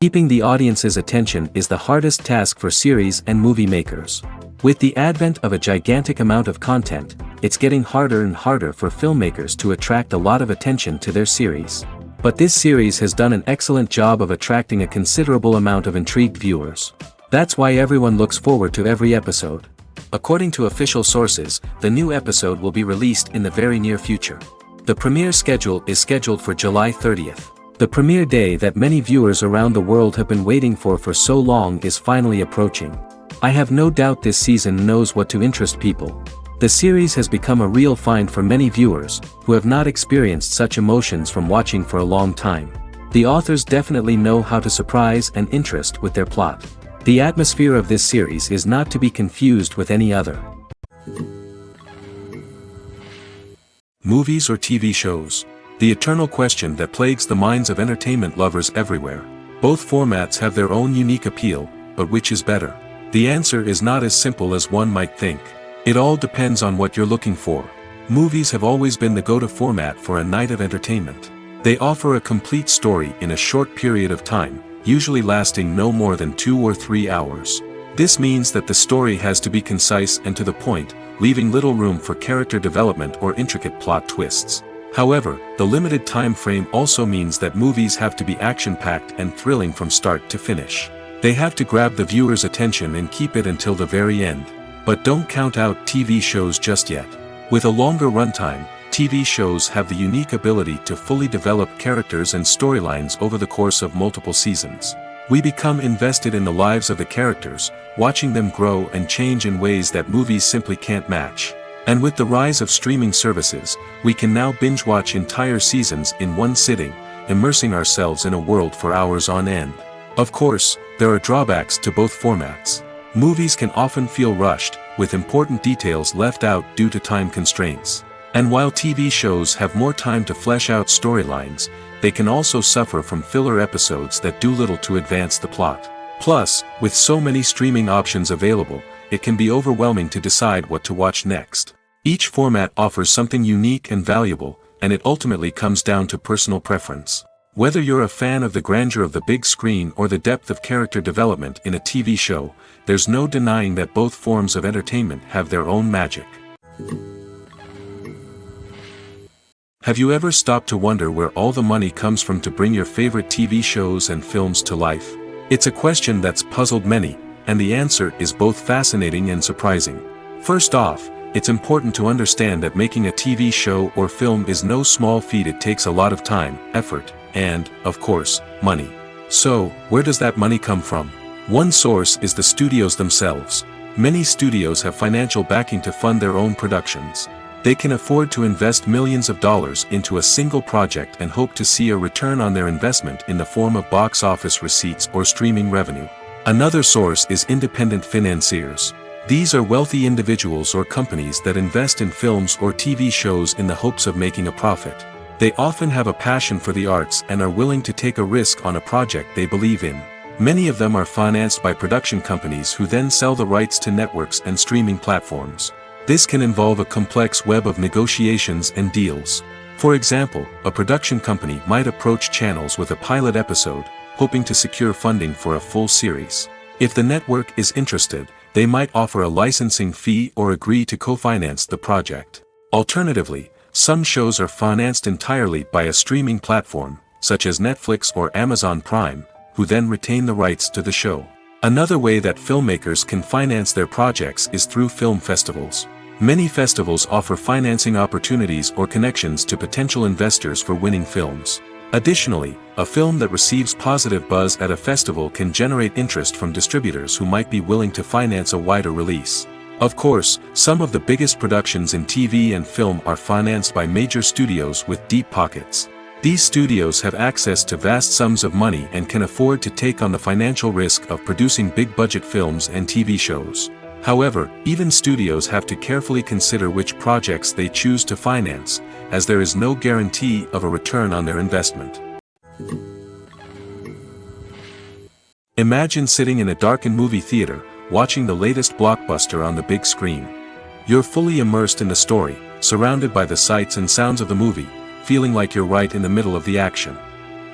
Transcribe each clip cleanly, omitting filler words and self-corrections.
Keeping the audience's attention is the hardest task for series and movie makers. With the advent of a gigantic amount of content, it's getting harder and harder for filmmakers to attract a lot of attention to their series. But this series has done an excellent job of attracting a considerable amount of intrigued viewers. That's why everyone looks forward to every episode. According to official sources, the new episode will be released in the very near future. The premiere schedule is scheduled for July 30th. The premiere day that many viewers around the world have been waiting for so long is finally approaching. I have no doubt this season knows what to interest people. The series has become a real find for many viewers, who have not experienced such emotions from watching for a long time. The authors definitely know how to surprise and interest with their plot. The atmosphere of this series is not to be confused with any other. Movies or TV shows? The eternal question that plagues the minds of entertainment lovers everywhere. Both formats have their own unique appeal, but which is better? The answer is not as simple as one might think. It all depends on what you're looking for. Movies have always been the go-to format for a night of entertainment. They offer a complete story in a short period of time, usually lasting no more than 2 or 3 hours. This means that the story has to be concise and to the point, leaving little room for character development or intricate plot twists. However, the limited time frame also means that movies have to be action-packed and thrilling from start to finish. They have to grab the viewer's attention and keep it until the very end. But don't count out TV shows just yet. With a longer runtime, TV shows have the unique ability to fully develop characters and storylines over the course of multiple seasons. We become invested in the lives of the characters, watching them grow and change in ways that movies simply can't match. And with the rise of streaming services, we can now binge-watch entire seasons in one sitting, immersing ourselves in a world for hours on end. Of course, there are drawbacks to both formats. Movies can often feel rushed, with important details left out due to time constraints. And while TV shows have more time to flesh out storylines, they can also suffer from filler episodes that do little to advance the plot. Plus, with so many streaming options available, it can be overwhelming to decide what to watch next. Each format offers something unique and valuable, and it ultimately comes down to personal preference. Whether you're a fan of the grandeur of the big screen or the depth of character development in a TV show, there's no denying that both forms of entertainment have their own magic. Have you ever stopped to wonder where all the money comes from to bring your favorite TV shows and films to life? It's a question that's puzzled many, and the answer is both fascinating and surprising. First off, it's important to understand that making a TV show or film is no small feat. It takes a lot of time, effort, and, of course, money. So, where does that money come from? One source is the studios themselves. Many studios have financial backing to fund their own productions. They can afford to invest millions of dollars into a single project and hope to see a return on their investment in the form of box office receipts or streaming revenue. Another source is independent financiers. These are wealthy individuals or companies that invest in films or TV shows in the hopes of making a profit. They often have a passion for the arts and are willing to take a risk on a project they believe in. Many of them are financed by production companies who then sell the rights to networks and streaming platforms. This can involve a complex web of negotiations and deals. For example, a production company might approach channels with a pilot episode, hoping to secure funding for a full series. If the network is interested, they might offer a licensing fee or agree to co-finance the project. Alternatively, some shows are financed entirely by a streaming platform, such as Netflix or Amazon Prime, who then retain the rights to the show. Another way that filmmakers can finance their projects is through film festivals. Many festivals offer financing opportunities or connections to potential investors for winning films. Additionally, a film that receives positive buzz at a festival can generate interest from distributors who might be willing to finance a wider release. Of course, some of the biggest productions in TV and film are financed by major studios with deep pockets. These studios have access to vast sums of money and can afford to take on the financial risk of producing big-budget films and TV shows. However, even studios have to carefully consider which projects they choose to finance, as there is no guarantee of a return on their investment. Imagine sitting in a darkened movie theater, watching the latest blockbuster on the big screen. You're fully immersed in the story, surrounded by the sights and sounds of the movie, feeling like you're right in the middle of the action.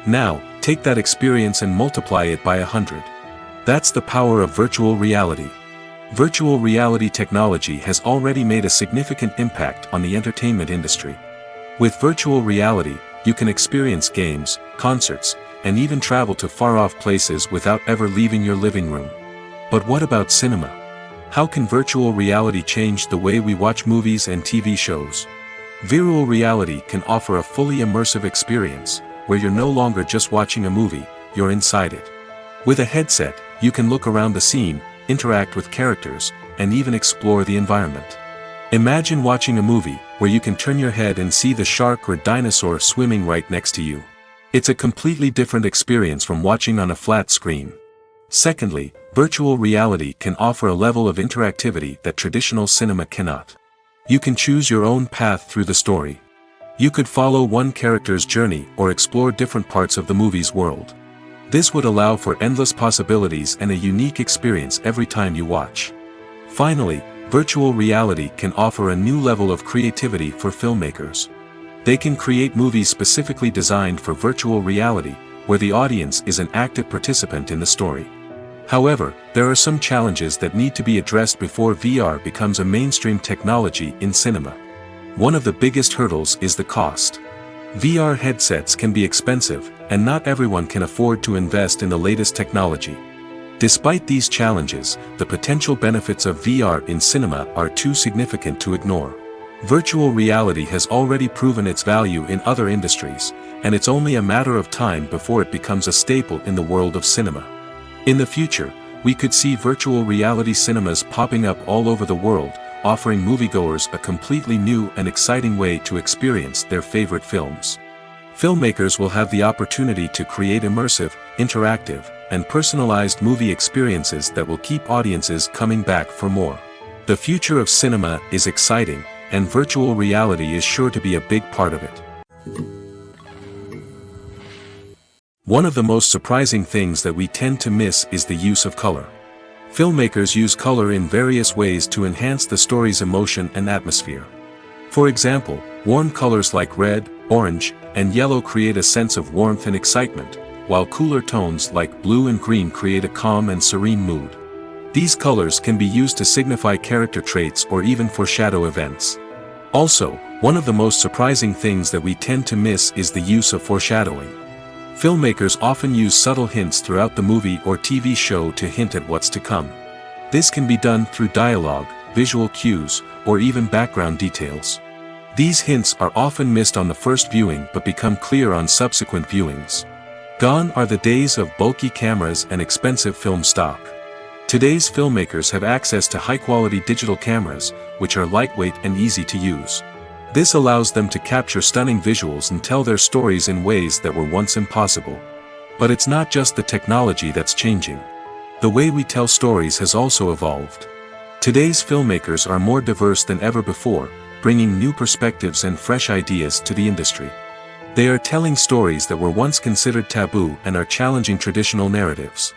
Now, take that experience and multiply it by 100. That's the power of virtual reality. Virtual reality technology has already made a significant impact on the entertainment industry. With virtual reality, you can experience games, concerts, and even travel to far-off places without ever leaving your living room. But what about cinema? How can virtual reality change the way we watch movies and TV shows? Virtual reality can offer a fully immersive experience, where you're no longer just watching a movie, you're inside it. With a headset, you can look around the scene, interact with characters, and even explore the environment. Imagine watching a movie where you can turn your head and see the shark or dinosaur swimming right next to you. It's a completely different experience from watching on a flat screen. Secondly, virtual reality can offer a level of interactivity that traditional cinema cannot. You can choose your own path through the story. You could follow one character's journey or explore different parts of the movie's world. This would allow for endless possibilities and a unique experience every time you watch. Finally, virtual reality can offer a new level of creativity for filmmakers. They can create movies specifically designed for virtual reality, where the audience is an active participant in the story. However, there are some challenges that need to be addressed before VR becomes a mainstream technology in cinema. One of the biggest hurdles is the cost. VR headsets can be expensive, and not everyone can afford to invest in the latest technology. Despite these challenges, the potential benefits of VR in cinema are too significant to ignore. Virtual reality has already proven its value in other industries, and it's only a matter of time before it becomes a staple in the world of cinema. In the future, we could see virtual reality cinemas popping up all over the world, offering moviegoers a completely new and exciting way to experience their favorite films. Filmmakers will have the opportunity to create immersive, interactive, and personalized movie experiences that will keep audiences coming back for more. The future of cinema is exciting, and virtual reality is sure to be a big part of it. One of the most surprising things that we tend to miss is the use of color. Filmmakers use color in various ways to enhance the story's emotion and atmosphere. For example, warm colors like red, orange, and yellow create a sense of warmth and excitement, while cooler tones like blue and green create a calm and serene mood. These colors can be used to signify character traits or even foreshadow events. Also, one of the most surprising things that we tend to miss is the use of foreshadowing. Filmmakers often use subtle hints throughout the movie or TV show to hint at what's to come. This can be done through dialogue, visual cues, or even background details. These hints are often missed on the first viewing but become clear on subsequent viewings. Gone are the days of bulky cameras and expensive film stock. Today's filmmakers have access to high-quality digital cameras, which are lightweight and easy to use. This allows them to capture stunning visuals and tell their stories in ways that were once impossible. But it's not just the technology that's changing. The way we tell stories has also evolved. Today's filmmakers are more diverse than ever before, bringing new perspectives and fresh ideas to the industry. They are telling stories that were once considered taboo and are challenging traditional narratives.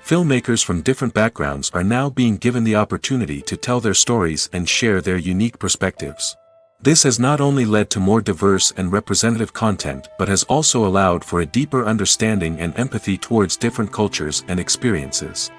Filmmakers from different backgrounds are now being given the opportunity to tell their stories and share their unique perspectives. This has not only led to more diverse and representative content but has also allowed for a deeper understanding and empathy towards different cultures and experiences.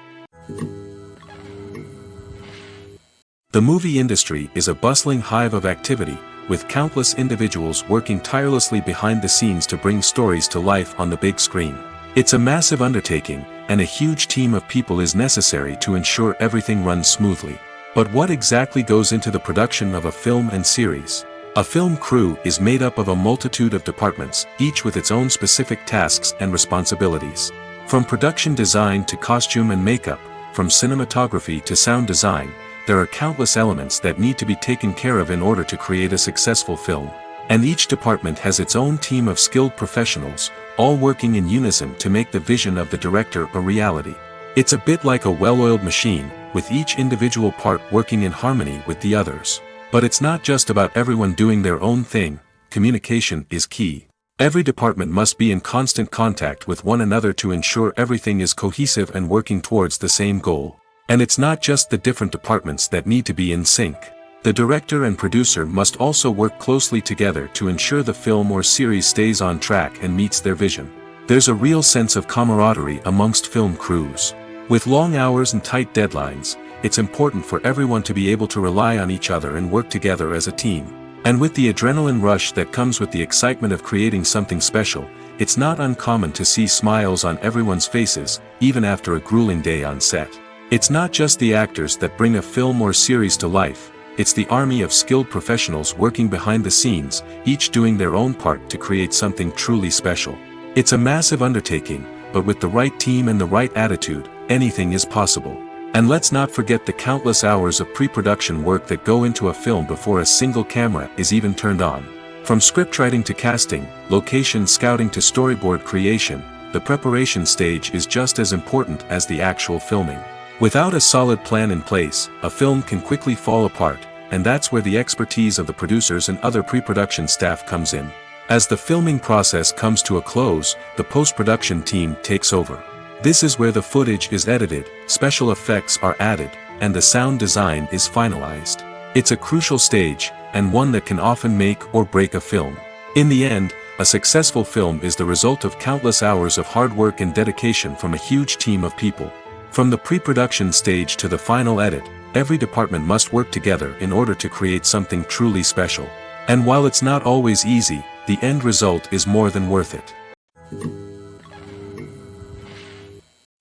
The movie industry is a bustling hive of activity, with countless individuals working tirelessly behind the scenes to bring stories to life on the big screen. It's a massive undertaking, and a huge team of people is necessary to ensure everything runs smoothly. But what exactly goes into the production of a film and series? A film crew is made up of a multitude of departments, each with its own specific tasks and responsibilities. From production design to costume and makeup, from cinematography to sound design, there are countless elements that need to be taken care of in order to create a successful film. And each department has its own team of skilled professionals, all working in unison to make the vision of the director a reality. It's a bit like a well-oiled machine, with each individual part working in harmony with the others. But it's not just about everyone doing their own thing. Communication is key. Every department must be in constant contact with one another to ensure everything is cohesive and working towards the same goal. And it's not just the different departments that need to be in sync. The director and producer must also work closely together to ensure the film or series stays on track and meets their vision. There's a real sense of camaraderie amongst film crews. With long hours and tight deadlines, it's important for everyone to be able to rely on each other and work together as a team. And with the adrenaline rush that comes with the excitement of creating something special, it's not uncommon to see smiles on everyone's faces, even after a grueling day on set. It's not just the actors that bring a film or series to life, it's the army of skilled professionals working behind the scenes, each doing their own part to create something truly special. It's a massive undertaking, but with the right team and the right attitude, anything is possible. And let's not forget the countless hours of pre-production work that go into a film before a single camera is even turned on. From scriptwriting to casting, location scouting to storyboard creation, the preparation stage is just as important as the actual filming. Without a solid plan in place, a film can quickly fall apart, and that's where the expertise of the producers and other pre-production staff comes in. As the filming process comes to a close, the post-production team takes over. This is where the footage is edited, special effects are added, and the sound design is finalized. It's a crucial stage, and one that can often make or break a film. In the end, a successful film is the result of countless hours of hard work and dedication from a huge team of people. From the pre-production stage to the final edit, every department must work together in order to create something truly special. And while it's not always easy, the end result is more than worth it.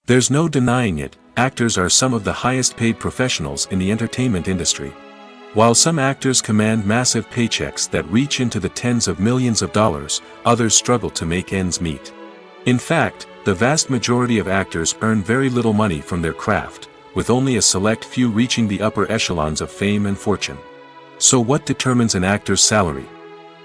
There's no denying it, actors are some of the highest paid professionals in the entertainment industry. While some actors command massive paychecks that reach into the tens of millions of dollars, others struggle to make ends meet. In fact, the vast majority of actors earn very little money from their craft, with only a select few reaching the upper echelons of fame and fortune. So what determines an actor's salary?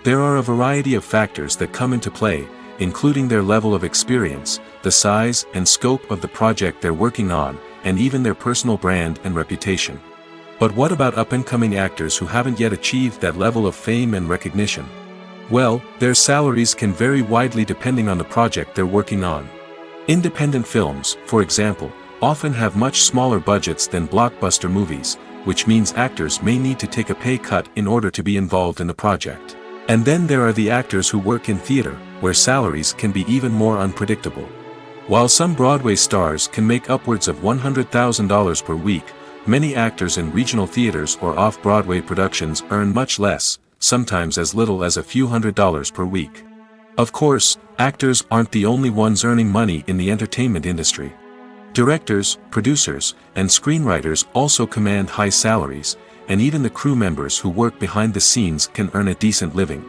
There are a variety of factors that come into play, including their level of experience, the size and scope of the project they're working on, and even their personal brand and reputation. But what about up-and-coming actors who haven't yet achieved that level of fame and recognition? Well, their salaries can vary widely depending on the project they're working on. Independent films, for example, often have much smaller budgets than blockbuster movies, which means actors may need to take a pay cut in order to be involved in the project. And then there are the actors who work in theater, where salaries can be even more unpredictable. While some Broadway stars can make upwards of $100,000 per week, many actors in regional theaters or off-Broadway productions earn much less, sometimes as little as a few $100s per week. Of course, actors aren't the only ones earning money in the entertainment industry. Directors, producers, and screenwriters also command high salaries, and even the crew members who work behind the scenes can earn a decent living.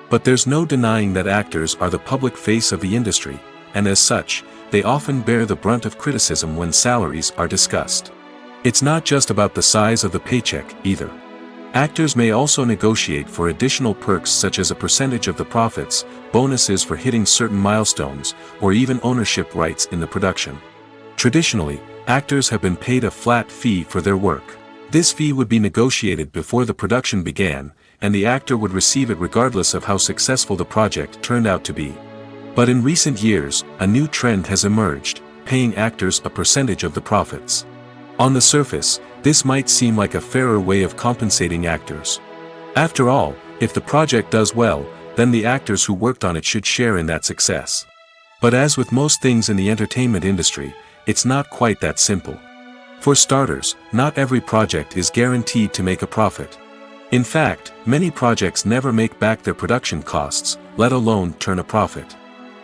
But there's no denying that actors are the public face of the industry, and as such, they often bear the brunt of criticism when salaries are discussed. It's not just about the size of the paycheck, either. Actors may also negotiate for additional perks such as a percentage of the profits, bonuses for hitting certain milestones, or even ownership rights in the production. Traditionally, actors have been paid a flat fee for their work. This fee would be negotiated before the production began, and the actor would receive it regardless of how successful the project turned out to be. But in recent years, a new trend has emerged, paying actors a percentage of the profits. On the surface, this might seem like a fairer way of compensating actors. After all, if the project does well, then the actors who worked on it should share in that success. But as with most things in the entertainment industry, it's not quite that simple. For starters, not every project is guaranteed to make a profit. In fact, many projects never make back their production costs, let alone turn a profit.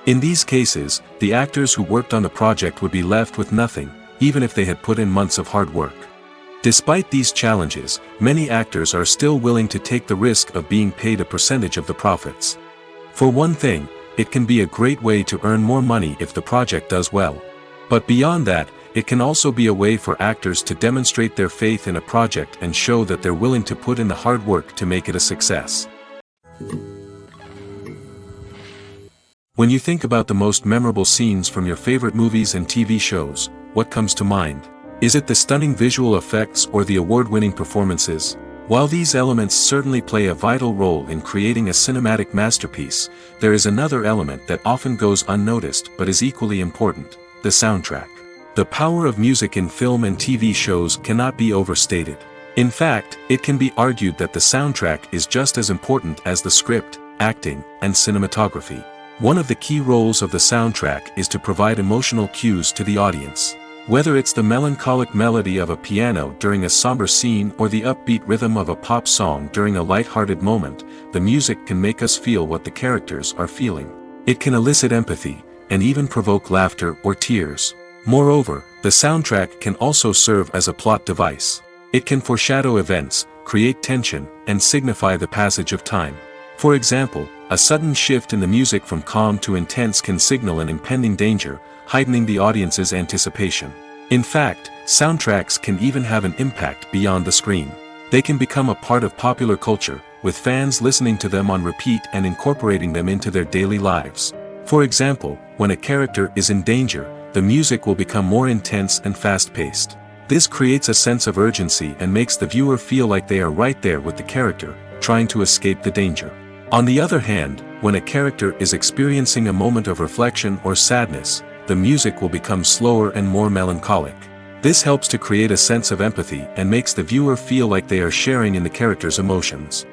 In these cases, the actors who worked on the project would be left with nothing, even if they had put in months of hard work. Despite these challenges, many actors are still willing to take the risk of being paid a percentage of the profits. For one thing, it can be a great way to earn more money if the project does well. But beyond that, it can also be a way for actors to demonstrate their faith in a project and show that they're willing to put in the hard work to make it a success. When you think about the most memorable scenes from your favorite movies and TV shows, what comes to mind? Is it the stunning visual effects or the award-winning performances? While these elements certainly play a vital role in creating a cinematic masterpiece, there is another element that often goes unnoticed but is equally important: the soundtrack. The power of music in film and TV shows cannot be overstated. In fact, it can be argued that the soundtrack is just as important as the script, acting, and cinematography. One of the key roles of the soundtrack is to provide emotional cues to the audience. Whether it's the melancholic melody of a piano during a somber scene or the upbeat rhythm of a pop song during a light-hearted moment, the music can make us feel what the characters are feeling. It can elicit empathy, and even provoke laughter or tears. Moreover, the soundtrack can also serve as a plot device. It can foreshadow events, create tension, and signify the passage of time. For example, a sudden shift in the music from calm to intense can signal an impending danger, heightening the audience's anticipation. In fact, soundtracks can even have an impact beyond the screen. They can become a part of popular culture, with fans listening to them on repeat and incorporating them into their daily lives. For example, when a character is in danger, the music will become more intense and fast-paced. This creates a sense of urgency and makes the viewer feel like they are right there with the character, trying to escape the danger. On the other hand, when a character is experiencing a moment of reflection or sadness, the music will become slower and more melancholic. This helps to create a sense of empathy and makes the viewer feel like they are sharing in the character's emotions.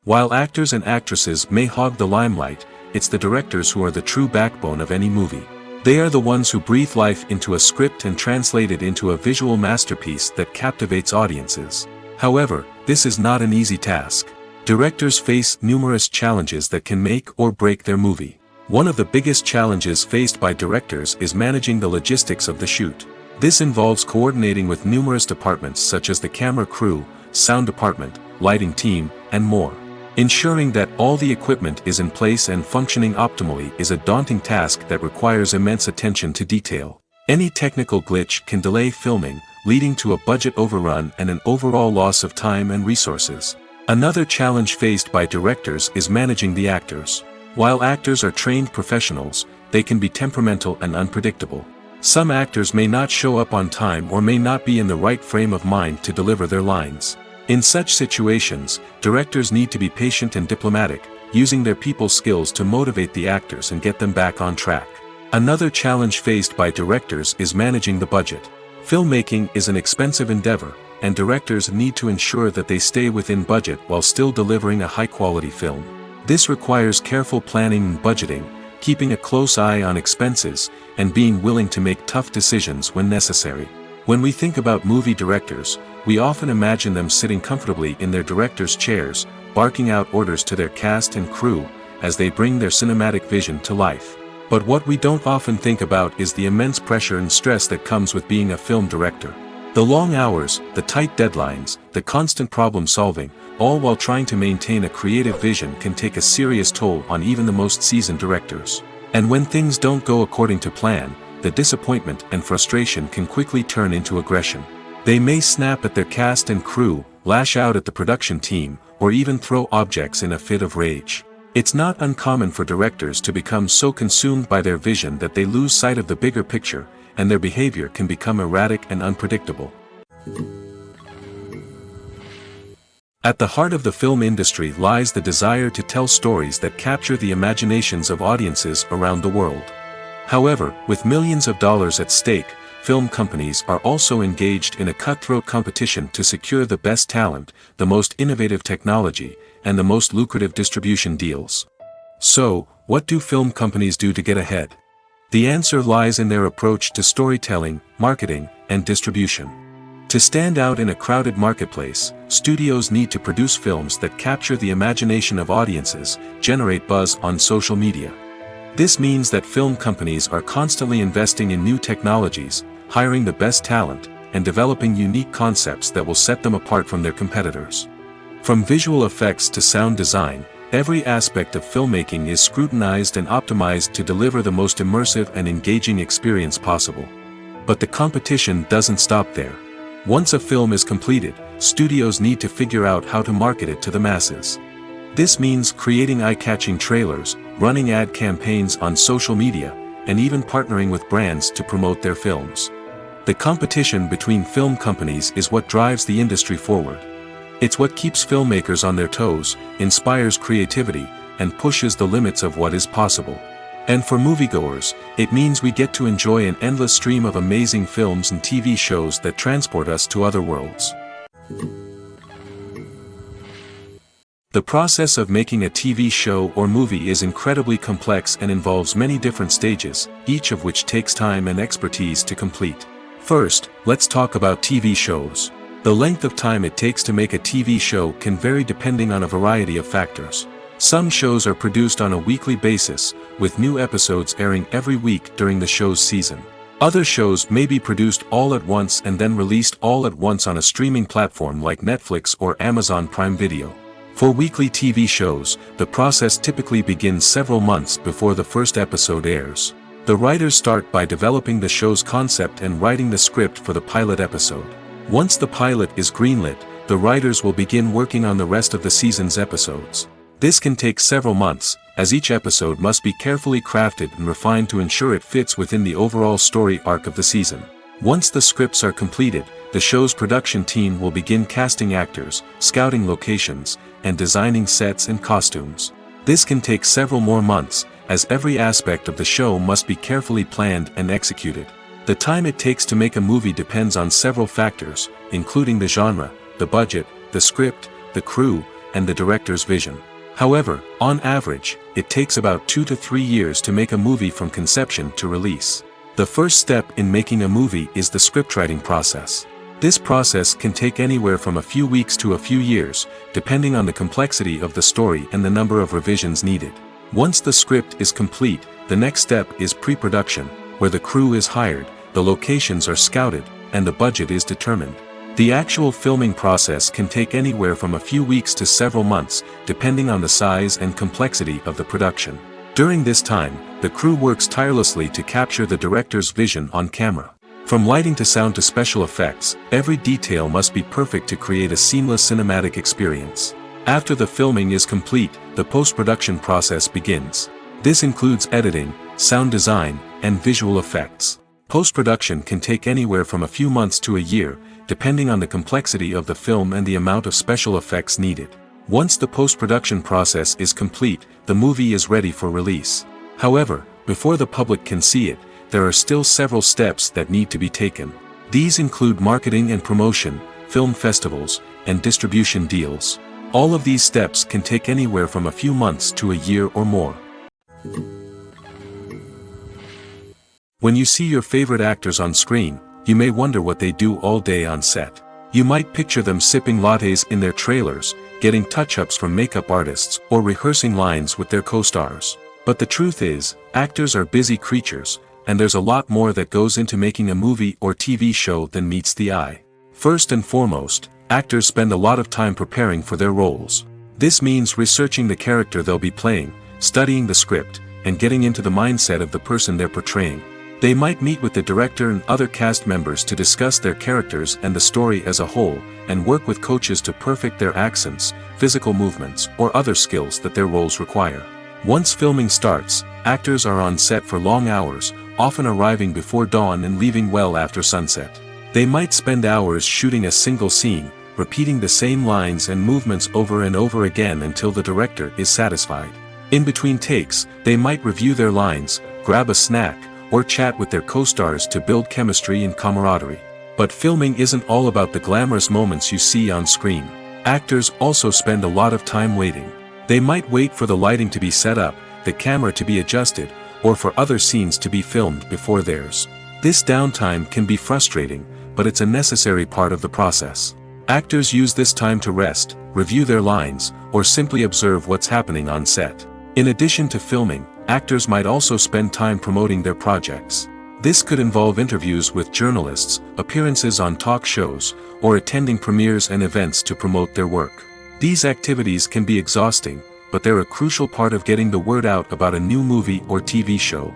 While actors and actresses may hog the limelight, it's the directors who are the true backbone of any movie. They are the ones who breathe life into a script and translate it into a visual masterpiece that captivates audiences. However, this is not an easy task. Directors face numerous challenges that can make or break their movie. One of the biggest challenges faced by directors is managing the logistics of the shoot. This involves coordinating with numerous departments such as the camera crew, sound department, lighting team, and more. Ensuring that all the equipment is in place and functioning optimally is a daunting task that requires immense attention to detail. Any technical glitch can delay filming, leading to a budget overrun and an overall loss of time and resources. Another challenge faced by directors is managing the actors. While actors are trained professionals, they can be temperamental and unpredictable. Some actors may not show up on time or may not be in the right frame of mind to deliver their lines. In such situations, directors need to be patient and diplomatic, using their people skills to motivate the actors and get them back on track. Another challenge faced by directors is managing the budget. Filmmaking is an expensive endeavor, and directors need to ensure that they stay within budget while still delivering a high-quality film. This requires careful planning and budgeting, keeping a close eye on expenses, and being willing to make tough decisions when necessary. When we think about movie directors, we often imagine them sitting comfortably in their director's chairs, barking out orders to their cast and crew, as they bring their cinematic vision to life. But what we don't often think about is the immense pressure and stress that comes with being a film director. The long hours, the tight deadlines, the constant problem solving, all while trying to maintain a creative vision can take a serious toll on even the most seasoned directors. And when things don't go according to plan, the disappointment and frustration can quickly turn into aggression. They may snap at their cast and crew, lash out at the production team, or even throw objects in a fit of rage. It's not uncommon for directors to become so consumed by their vision that they lose sight of the bigger picture, and their behavior can become erratic and unpredictable. At the heart of the film industry lies the desire to tell stories that capture the imaginations of audiences around the world. However, with millions of dollars at stake, film companies are also engaged in a cutthroat competition to secure the best talent, the most innovative technology, and the most lucrative distribution deals. So, what do film companies do to get ahead? The answer lies in their approach to storytelling, marketing, and distribution. To stand out in a crowded marketplace, studios need to produce films that capture the imagination of audiences, generate buzz on social media. This means that film companies are constantly investing in new technologies, hiring the best talent, and developing unique concepts that will set them apart from their competitors. From visual effects to sound design, every aspect of filmmaking is scrutinized and optimized to deliver the most immersive and engaging experience possible. But the competition doesn't stop there. Once a film is completed, studios need to figure out how to market it to the masses. This means creating eye-catching trailers, running ad campaigns on social media, and even partnering with brands to promote their films. The competition between film companies is what drives the industry forward. It's what keeps filmmakers on their toes, inspires creativity, and pushes the limits of what is possible. And for moviegoers, it means we get to enjoy an endless stream of amazing films and TV shows that transport us to other worlds. The process of making a TV show or movie is incredibly complex and involves many different stages, each of which takes time and expertise to complete. First, let's talk about TV shows. The length of time it takes to make a TV show can vary depending on a variety of factors. Some shows are produced on a weekly basis, with new episodes airing every week during the show's season. Other shows may be produced all at once and then released all at once on a streaming platform like Netflix or Amazon Prime Video. For weekly TV shows, the process typically begins several months before the first episode airs. The writers start by developing the show's concept and writing the script for the pilot episode. Once the pilot is greenlit, the writers will begin working on the rest of the season's episodes. This can take several months, as each episode must be carefully crafted and refined to ensure it fits within the overall story arc of the season. Once the scripts are completed, the show's production team will begin casting actors, scouting locations, and designing sets and costumes. This can take several more months, as every aspect of the show must be carefully planned and executed. The time it takes to make a movie depends on several factors, including the genre, the budget, the script, the crew, and the director's vision. However, on average, it takes about 2 to 3 years to make a movie from conception to release. The first step in making a movie is the scriptwriting process. This process can take anywhere from a few weeks to a few years, depending on the complexity of the story and the number of revisions needed. Once the script is complete, the next step is pre-production, where the crew is hired, the locations are scouted, and the budget is determined. The actual filming process can take anywhere from a few weeks to several months, depending on the size and complexity of the production. During this time, the crew works tirelessly to capture the director's vision on camera. From lighting to sound to special effects, every detail must be perfect to create a seamless cinematic experience. After the filming is complete, the post-production process begins. This includes editing, sound design, and visual effects. Post-production can take anywhere from a few months to a year, depending on the complexity of the film and the amount of special effects needed. Once the post-production process is complete, the movie is ready for release. However, before the public can see it, there are still several steps that need to be taken. These include marketing and promotion, film festivals, and distribution deals. All of these steps can take anywhere from a few months to a year or more. When you see your favorite actors on screen, you may wonder what they do all day on set. You might picture them sipping lattes in their trailers, getting touch-ups from makeup artists, or rehearsing lines with their co-stars. But the truth is, actors are busy creatures, and there's a lot more that goes into making a movie or TV show than meets the eye. First and foremost, actors spend a lot of time preparing for their roles. This means researching the character they'll be playing, studying the script, and getting into the mindset of the person they're portraying. They might meet with the director and other cast members to discuss their characters and the story as a whole, and work with coaches to perfect their accents, physical movements, or other skills that their roles require. Once filming starts, actors are on set for long hours, often arriving before dawn and leaving well after sunset. They might spend hours shooting a single scene, repeating the same lines and movements over and over again until the director is satisfied. In between takes, they might review their lines, grab a snack, or chat with their co-stars to build chemistry and camaraderie. But filming isn't all about the glamorous moments you see on screen. Actors also spend a lot of time waiting. They might wait for the lighting to be set up, the camera to be adjusted, or for other scenes to be filmed before theirs. This downtime can be frustrating, but it's a necessary part of the process. Actors use this time to rest, review their lines, or simply observe what's happening on set. In addition to filming, actors might also spend time promoting their projects. This could involve interviews with journalists, appearances on talk shows, or attending premieres and events to promote their work. These activities can be exhausting, but they're a crucial part of getting the word out about a new movie or TV show.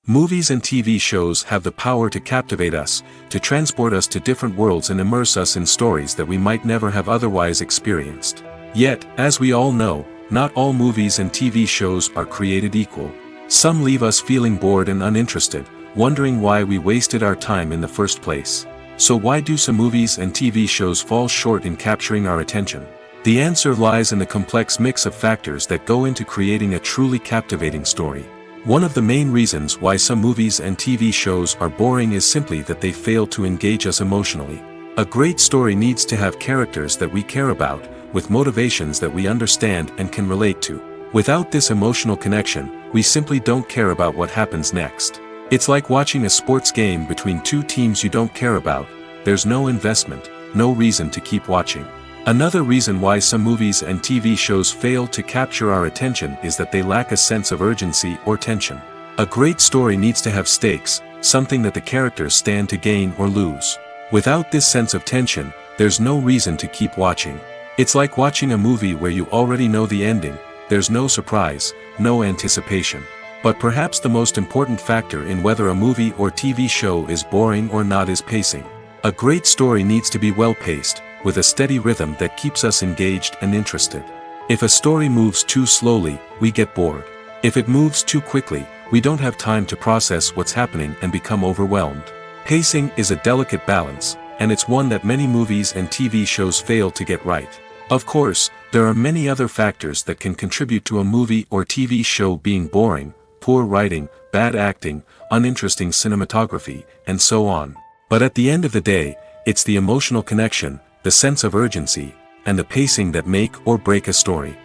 Movies and TV shows have the power to captivate us, to transport us to different worlds and immerse us in stories that we might never have otherwise experienced. Yet, as we all know, not all movies and TV shows are created equal. Some leave us feeling bored and uninterested, wondering why we wasted our time in the first place. So why do some movies and TV shows fall short in capturing our attention? The answer lies in the complex mix of factors that go into creating a truly captivating story. One of the main reasons why some movies and TV shows are boring is simply that they fail to engage us emotionally. A great story needs to have characters that we care about, with motivations that we understand and can relate to. Without this emotional connection, we simply don't care about what happens next. It's like watching a sports game between two teams you don't care about. There's no investment, no reason to keep watching. Another reason why some movies and TV shows fail to capture our attention is that they lack a sense of urgency or tension. A great story needs to have stakes, something that the characters stand to gain or lose. Without this sense of tension, there's no reason to keep watching. It's like watching a movie where you already know the ending. There's no surprise, no anticipation. But perhaps the most important factor in whether a movie or TV show is boring or not is pacing. A great story needs to be well-paced, with a steady rhythm that keeps us engaged and interested. If a story moves too slowly, we get bored. If it moves too quickly, we don't have time to process what's happening and become overwhelmed. Pacing is a delicate balance, and it's one that many movies and TV shows fail to get right. Of course, there are many other factors that can contribute to a movie or TV show being boring: poor writing, bad acting, uninteresting cinematography, and so on. But at the end of the day, it's the emotional connection, the sense of urgency, and the pacing that make or break a story.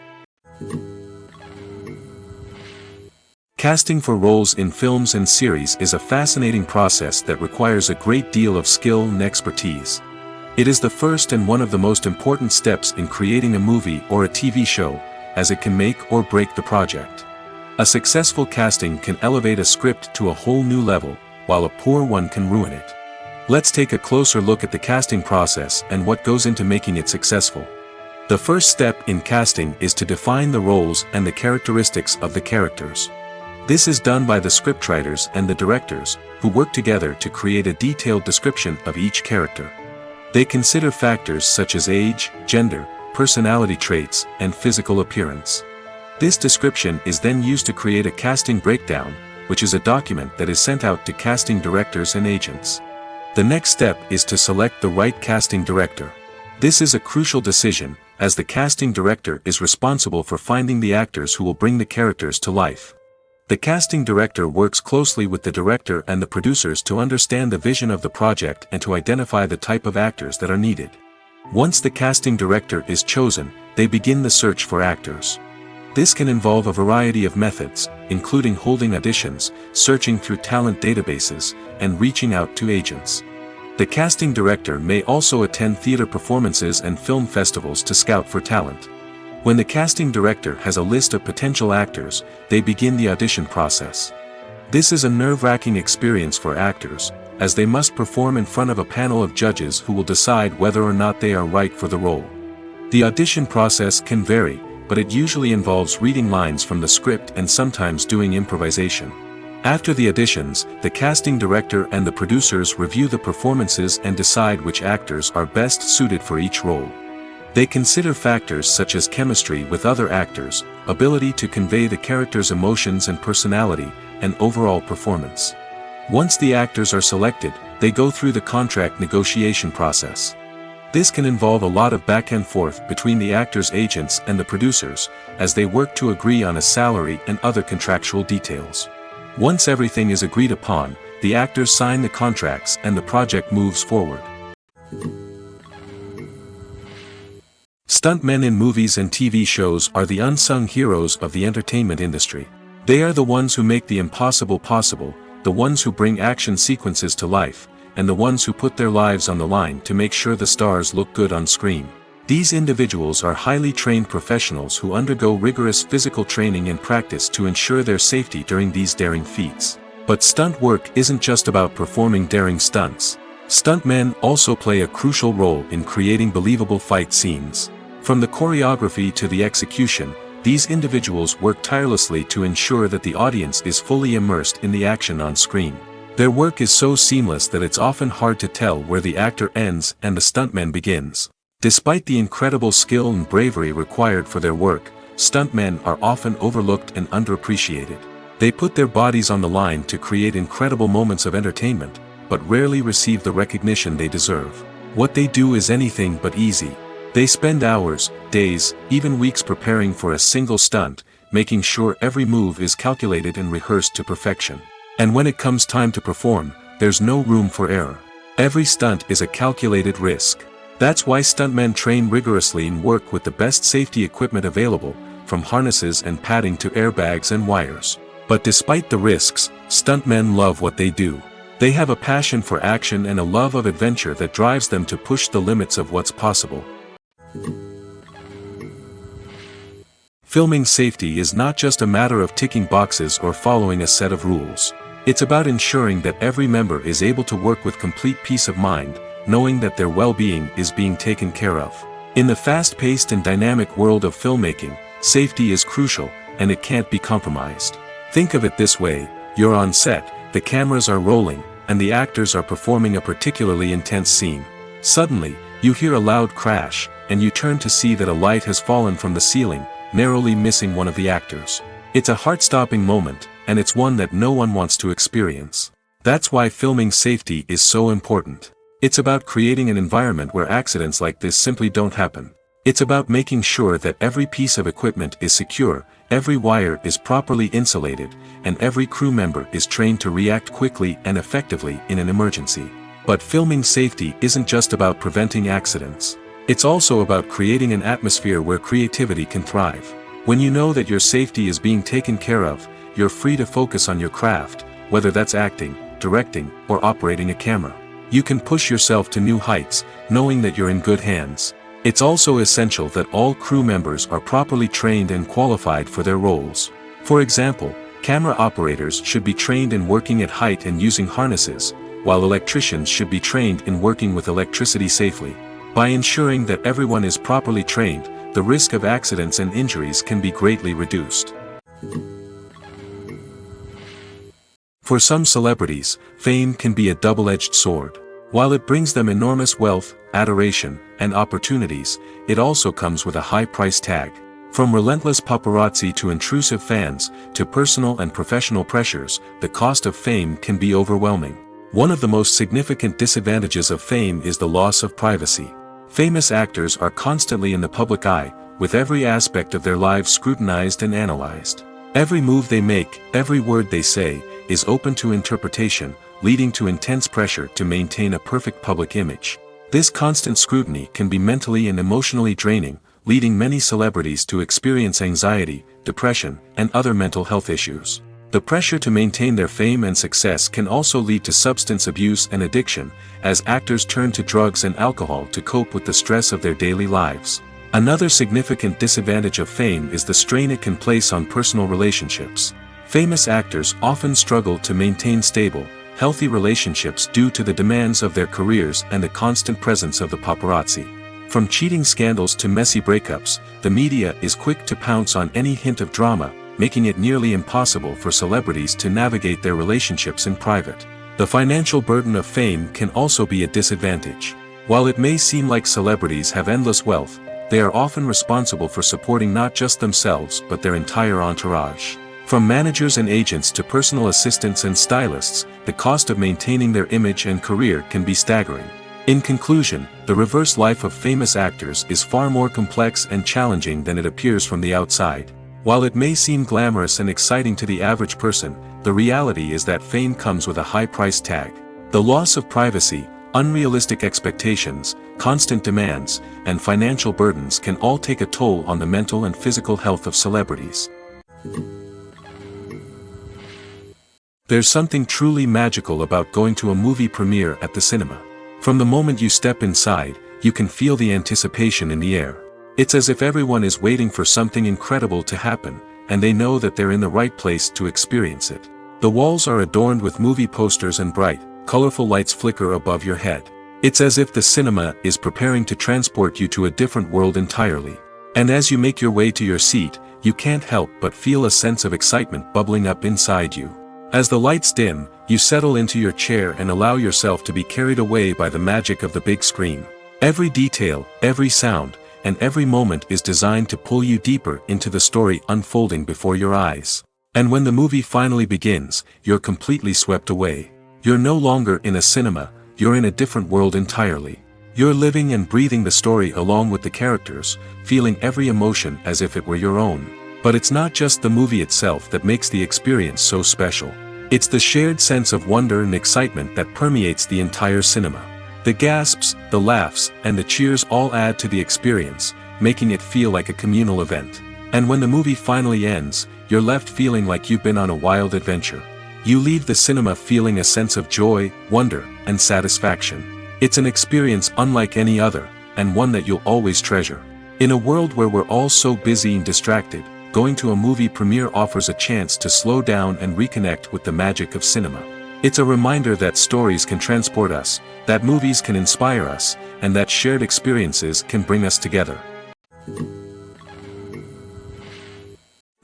Casting for roles in films and series is a fascinating process that requires a great deal of skill and expertise. It is the first and one of the most important steps in creating a movie or a TV show, as it can make or break the project. A successful casting can elevate a script to a whole new level, while a poor one can ruin it. Let's take a closer look at the casting process and what goes into making it successful. The first step in casting is to define the roles and the characteristics of the characters. This is done by the scriptwriters and the directors, who work together to create a detailed description of each character. They consider factors such as age, gender, personality traits, and physical appearance. This description is then used to create a casting breakdown, which is a document that is sent out to casting directors and agents. The next step is to select the right casting director. This is a crucial decision, as the casting director is responsible for finding the actors who will bring the characters to life. The casting director works closely with the director and the producers to understand the vision of the project and to identify the type of actors that are needed. Once the casting director is chosen, they begin the search for actors. This can involve a variety of methods, including holding auditions, searching through talent databases, and reaching out to agents. The casting director may also attend theater performances and film festivals to scout for talent. When the casting director has a list of potential actors, they begin the audition process. This is a nerve-wracking experience for actors, as they must perform in front of a panel of judges who will decide whether or not they are right for the role. The audition process can vary, but it usually involves reading lines from the script and sometimes doing improvisation. After the auditions, the casting director and the producers review the performances and decide which actors are best suited for each role. They consider factors such as chemistry with other actors, ability to convey the character's emotions and personality, and overall performance. Once the actors are selected, they go through the contract negotiation process. This can involve a lot of back and forth between the actors' agents and the producers, as they work to agree on a salary and other contractual details. Once everything is agreed upon, the actors sign the contracts and the project moves forward. Stuntmen in movies and TV shows are the unsung heroes of the entertainment industry. They are the ones who make the impossible possible, the ones who bring action sequences to life, and the ones who put their lives on the line to make sure the stars look good on screen. These individuals are highly trained professionals who undergo rigorous physical training and practice to ensure their safety during these daring feats. But stunt work isn't just about performing daring stunts. Stuntmen also play a crucial role in creating believable fight scenes. From the choreography to the execution, these individuals work tirelessly to ensure that the audience is fully immersed in the action on screen. Their work is so seamless that it's often hard to tell where the actor ends and the stuntman begins. Despite the incredible skill and bravery required for their work, stuntmen are often overlooked and underappreciated. They put their bodies on the line to create incredible moments of entertainment, but rarely receive the recognition they deserve. What they do is anything but easy. They spend hours, days, even weeks preparing for a single stunt, making sure every move is calculated and rehearsed to perfection. And when it comes time to perform, there's no room for error. Every stunt is a calculated risk. That's why stuntmen train rigorously and work with the best safety equipment available, from harnesses and padding to airbags and wires. But despite the risks, stuntmen love what they do. They have a passion for action and a love of adventure that drives them to push the limits of what's possible. Filming safety is not just a matter of ticking boxes or following a set of rules. It's about ensuring that every member is able to work with complete peace of mind, knowing that their well-being is being taken care of. In the fast-paced and dynamic world of filmmaking, safety is crucial, and it can't be compromised. Think of it this way: you're on set, the cameras are rolling, and the actors are performing a particularly intense scene. Suddenly, you hear a loud crash, and you turn to see that a light has fallen from the ceiling, narrowly missing one of the actors. It's a heart-stopping moment, and it's one that no one wants to experience. That's why filming safety is so important. It's about creating an environment where accidents like this simply don't happen. It's about making sure that every piece of equipment is secure, every wire is properly insulated, and every crew member is trained to react quickly and effectively in an emergency. But filming safety isn't just about preventing accidents. It's also about creating an atmosphere where creativity can thrive. When you know that your safety is being taken care of, you're free to focus on your craft, whether that's acting, directing, or operating a camera. You can push yourself to new heights, knowing that you're in good hands. It's also essential that all crew members are properly trained and qualified for their roles. For example, camera operators should be trained in working at height and using harnesses, while electricians should be trained in working with electricity safely. By ensuring that everyone is properly trained, the risk of accidents and injuries can be greatly reduced. For some celebrities, fame can be a double-edged sword. While it brings them enormous wealth, adoration, and opportunities, it also comes with a high price tag. From relentless paparazzi to intrusive fans, to personal and professional pressures, the cost of fame can be overwhelming. One of the most significant disadvantages of fame is the loss of privacy. Famous actors are constantly in the public eye, with every aspect of their lives scrutinized and analyzed. Every move they make, every word they say, is open to interpretation, leading to intense pressure to maintain a perfect public image. This constant scrutiny can be mentally and emotionally draining, leading many celebrities to experience anxiety, depression, and other mental health issues. The pressure to maintain their fame and success can also lead to substance abuse and addiction, as actors turn to drugs and alcohol to cope with the stress of their daily lives. Another significant disadvantage of fame is the strain it can place on personal relationships. Famous actors often struggle to maintain stable, healthy relationships due to the demands of their careers and the constant presence of the paparazzi. From cheating scandals to messy breakups, the media is quick to pounce on any hint of drama, making it nearly impossible for celebrities to navigate their relationships in private. The financial burden of fame can also be a disadvantage. While it may seem like celebrities have endless wealth, they are often responsible for supporting not just themselves but their entire entourage. From managers and agents to personal assistants and stylists, the cost of maintaining their image and career can be staggering. In conclusion, the reverse life of famous actors is far more complex and challenging than it appears from the outside. While it may seem glamorous and exciting to the average person, the reality is that fame comes with a high price tag. The loss of privacy, unrealistic expectations, constant demands, and financial burdens can all take a toll on the mental and physical health of celebrities. There's something truly magical about going to a movie premiere at the cinema. From the moment you step inside, you can feel the anticipation in the air. It's as if everyone is waiting for something incredible to happen, and they know that they're in the right place to experience it. The walls are adorned with movie posters and bright, colorful lights flicker above your head. It's as if the cinema is preparing to transport you to a different world entirely. And as you make your way to your seat, you can't help but feel a sense of excitement bubbling up inside you. As the lights dim, you settle into your chair and allow yourself to be carried away by the magic of the big screen. Every detail, every sound, and every moment is designed to pull you deeper into the story unfolding before your eyes. And when the movie finally begins, you're completely swept away. You're no longer in a cinema, you're in a different world entirely. You're living and breathing the story along with the characters, feeling every emotion as if it were your own. But it's not just the movie itself that makes the experience so special. It's the shared sense of wonder and excitement that permeates the entire cinema. The gasps, the laughs, and the cheers all add to the experience, making it feel like a communal event. And when the movie finally ends, you're left feeling like you've been on a wild adventure. You leave the cinema feeling a sense of joy, wonder, and satisfaction. It's an experience unlike any other, and one that you'll always treasure. In a world where we're all so busy and distracted, going to a movie premiere offers a chance to slow down and reconnect with the magic of cinema. It's a reminder that stories can transport us, that movies can inspire us, and that shared experiences can bring us together.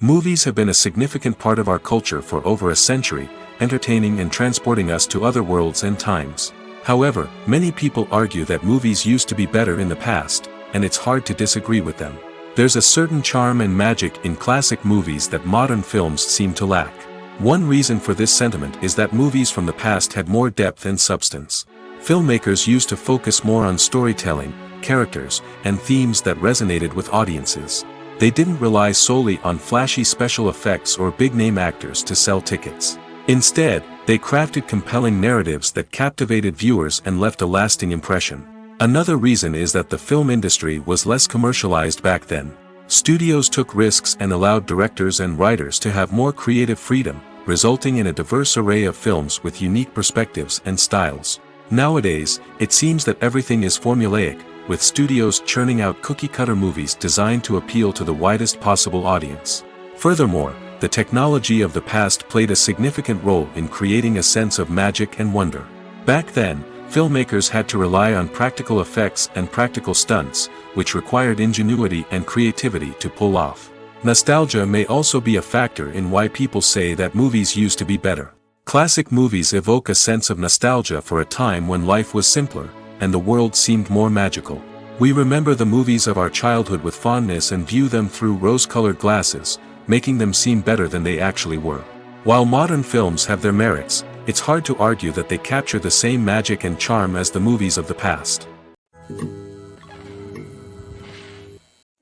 Movies have been a significant part of our culture for over a century, entertaining and transporting us to other worlds and times. However, many people argue that movies used to be better in the past, and it's hard to disagree with them. There's a certain charm and magic in classic movies that modern films seem to lack. One reason for this sentiment is that movies from the past had more depth and substance. Filmmakers used to focus more on storytelling, characters, and themes that resonated with audiences. They didn't rely solely on flashy special effects or big-name actors to sell tickets. Instead, they crafted compelling narratives that captivated viewers and left a lasting impression. Another reason is that the film industry was less commercialized back then. Studios took risks and allowed directors and writers to have more creative freedom, resulting in a diverse array of films with unique perspectives and styles. Nowadays, it seems that everything is formulaic, with studios churning out cookie-cutter movies designed to appeal to the widest possible audience. Furthermore, the technology of the past played a significant role in creating a sense of magic and wonder. Back then, filmmakers had to rely on practical effects and practical stunts, which required ingenuity and creativity to pull off. Nostalgia may also be a factor in why people say that movies used to be better. Classic movies evoke a sense of nostalgia for a time when life was simpler, and the world seemed more magical. We remember the movies of our childhood with fondness and view them through rose-colored glasses, making them seem better than they actually were. While modern films have their merits, it's hard to argue that they capture the same magic and charm as the movies of the past.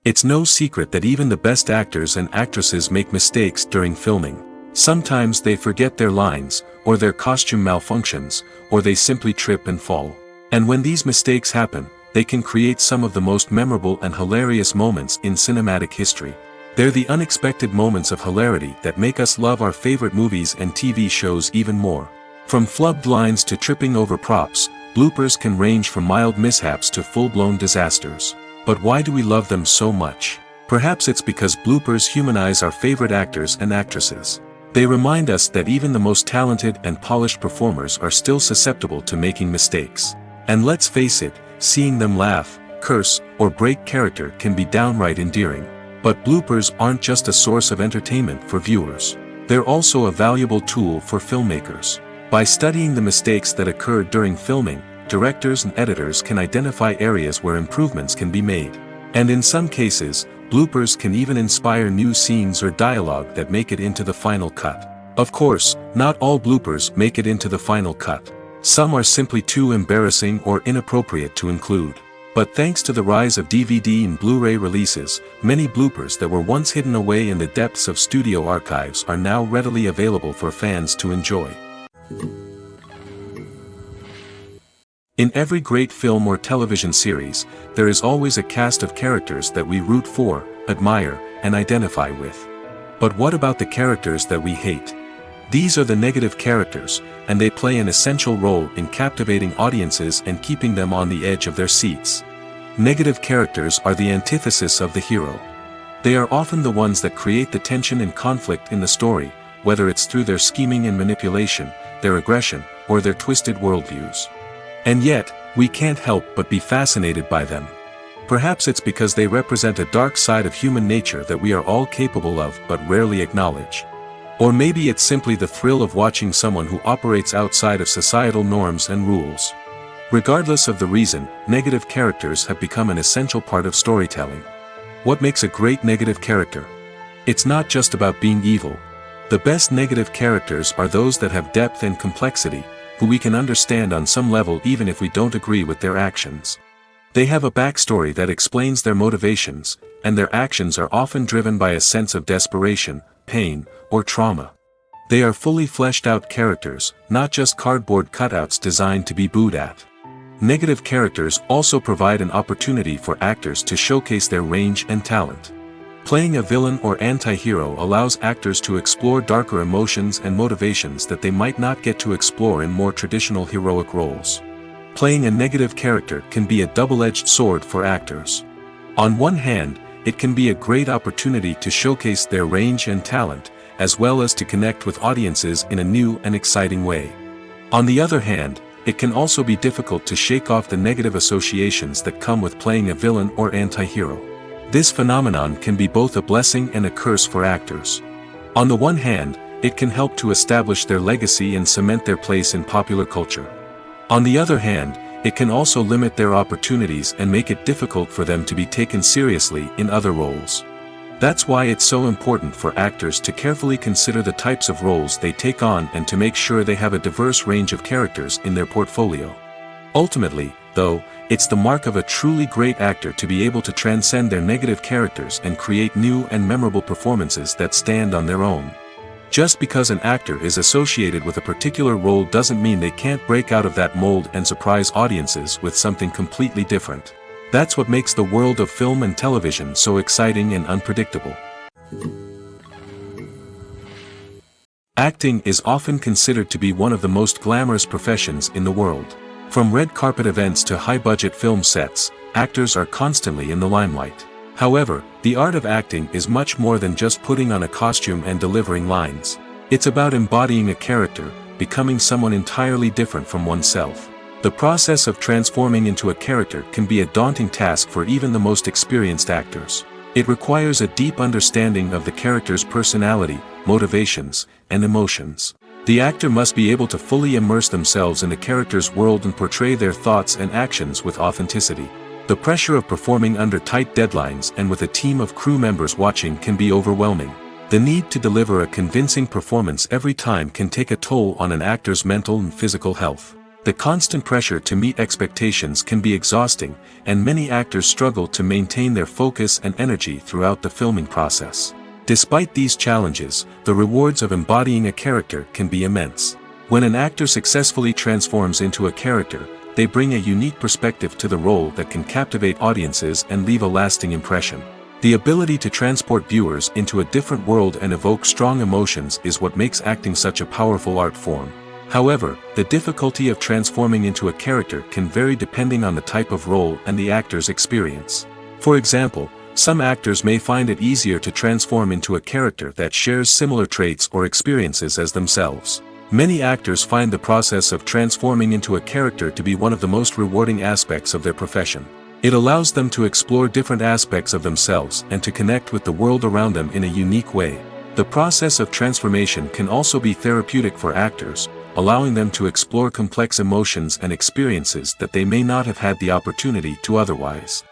It's no secret that even the best actors and actresses make mistakes during filming. Sometimes they forget their lines, or their costume malfunctions, or they simply trip and fall. And when these mistakes happen, they can create some of the most memorable and hilarious moments in cinematic history. They're the unexpected moments of hilarity that make us love our favorite movies and TV shows even more. From flubbed lines to tripping over props, bloopers can range from mild mishaps to full-blown disasters. But why do we love them so much? Perhaps it's because bloopers humanize our favorite actors and actresses. They remind us that even the most talented and polished performers are still susceptible to making mistakes. And let's face it, seeing them laugh, curse, or break character can be downright endearing. But bloopers aren't just a source of entertainment for viewers. They're also a valuable tool for filmmakers. By studying the mistakes that occurred during filming, directors and editors can identify areas where improvements can be made. And in some cases, bloopers can even inspire new scenes or dialogue that make it into the final cut. Of course, not all bloopers make it into the final cut. Some are simply too embarrassing or inappropriate to include. But thanks to the rise of DVD and Blu-ray releases, many bloopers that were once hidden away in the depths of studio archives are now readily available for fans to enjoy. In every great film or television series, there is always a cast of characters that we root for, admire, and identify with. But what about the characters that we hate? These are the negative characters, and they play an essential role in captivating audiences and keeping them on the edge of their seats. Negative characters are the antithesis of the hero. They are often the ones that create the tension and conflict in the story, whether it's through their scheming and manipulation, their aggression, or their twisted worldviews. And yet, we can't help but be fascinated by them. Perhaps it's because they represent a dark side of human nature that we are all capable of but rarely acknowledge. Or maybe it's simply the thrill of watching someone who operates outside of societal norms and rules. Regardless of the reason, negative characters have become an essential part of storytelling. What makes a great negative character? It's not just about being evil. The best negative characters are those that have depth and complexity, who we can understand on some level even if we don't agree with their actions. They have a backstory that explains their motivations, and their actions are often driven by a sense of desperation, pain, or trauma. They are fully fleshed out characters, not just cardboard cutouts designed to be booed at. Negative characters also provide an opportunity for actors to showcase their range and talent. Playing a villain or anti-hero allows actors to explore darker emotions and motivations that they might not get to explore in more traditional heroic roles. Playing a negative character can be a double-edged sword for actors. On one hand, it can be a great opportunity to showcase their range and talent, as well as to connect with audiences in a new and exciting way. On the other hand, it can also be difficult to shake off the negative associations that come with playing a villain or anti-hero. This phenomenon can be both a blessing and a curse for actors. On the one hand, it can help to establish their legacy and cement their place in popular culture. On the other hand, it can also limit their opportunities and make it difficult for them to be taken seriously in other roles. That's why it's so important for actors to carefully consider the types of roles they take on and to make sure they have a diverse range of characters in their portfolio. Ultimately, though, it's the mark of a truly great actor to be able to transcend their negative characters and create new and memorable performances that stand on their own. Just because an actor is associated with a particular role doesn't mean they can't break out of that mold and surprise audiences with something completely different. That's what makes the world of film and television so exciting and unpredictable. Acting is often considered to be one of the most glamorous professions in the world. From red carpet events to high-budget film sets, actors are constantly in the limelight. However, the art of acting is much more than just putting on a costume and delivering lines. It's about embodying a character, becoming someone entirely different from oneself. The process of transforming into a character can be a daunting task for even the most experienced actors. It requires a deep understanding of the character's personality, motivations, and emotions. The actor must be able to fully immerse themselves in the character's world and portray their thoughts and actions with authenticity. The pressure of performing under tight deadlines and with a team of crew members watching can be overwhelming. The need to deliver a convincing performance every time can take a toll on an actor's mental and physical health. The constant pressure to meet expectations can be exhausting, and many actors struggle to maintain their focus and energy throughout the filming process. Despite these challenges, the rewards of embodying a character can be immense. When an actor successfully transforms into a character, they bring a unique perspective to the role that can captivate audiences and leave a lasting impression. The ability to transport viewers into a different world and evoke strong emotions is what makes acting such a powerful art form. However, the difficulty of transforming into a character can vary depending on the type of role and the actor's experience. For example, some actors may find it easier to transform into a character that shares similar traits or experiences as themselves. Many actors find the process of transforming into a character to be one of the most rewarding aspects of their profession. It allows them to explore different aspects of themselves and to connect with the world around them in a unique way. The process of transformation can also be therapeutic for actors, allowing them to explore complex emotions and experiences that they may not have had the opportunity to otherwise.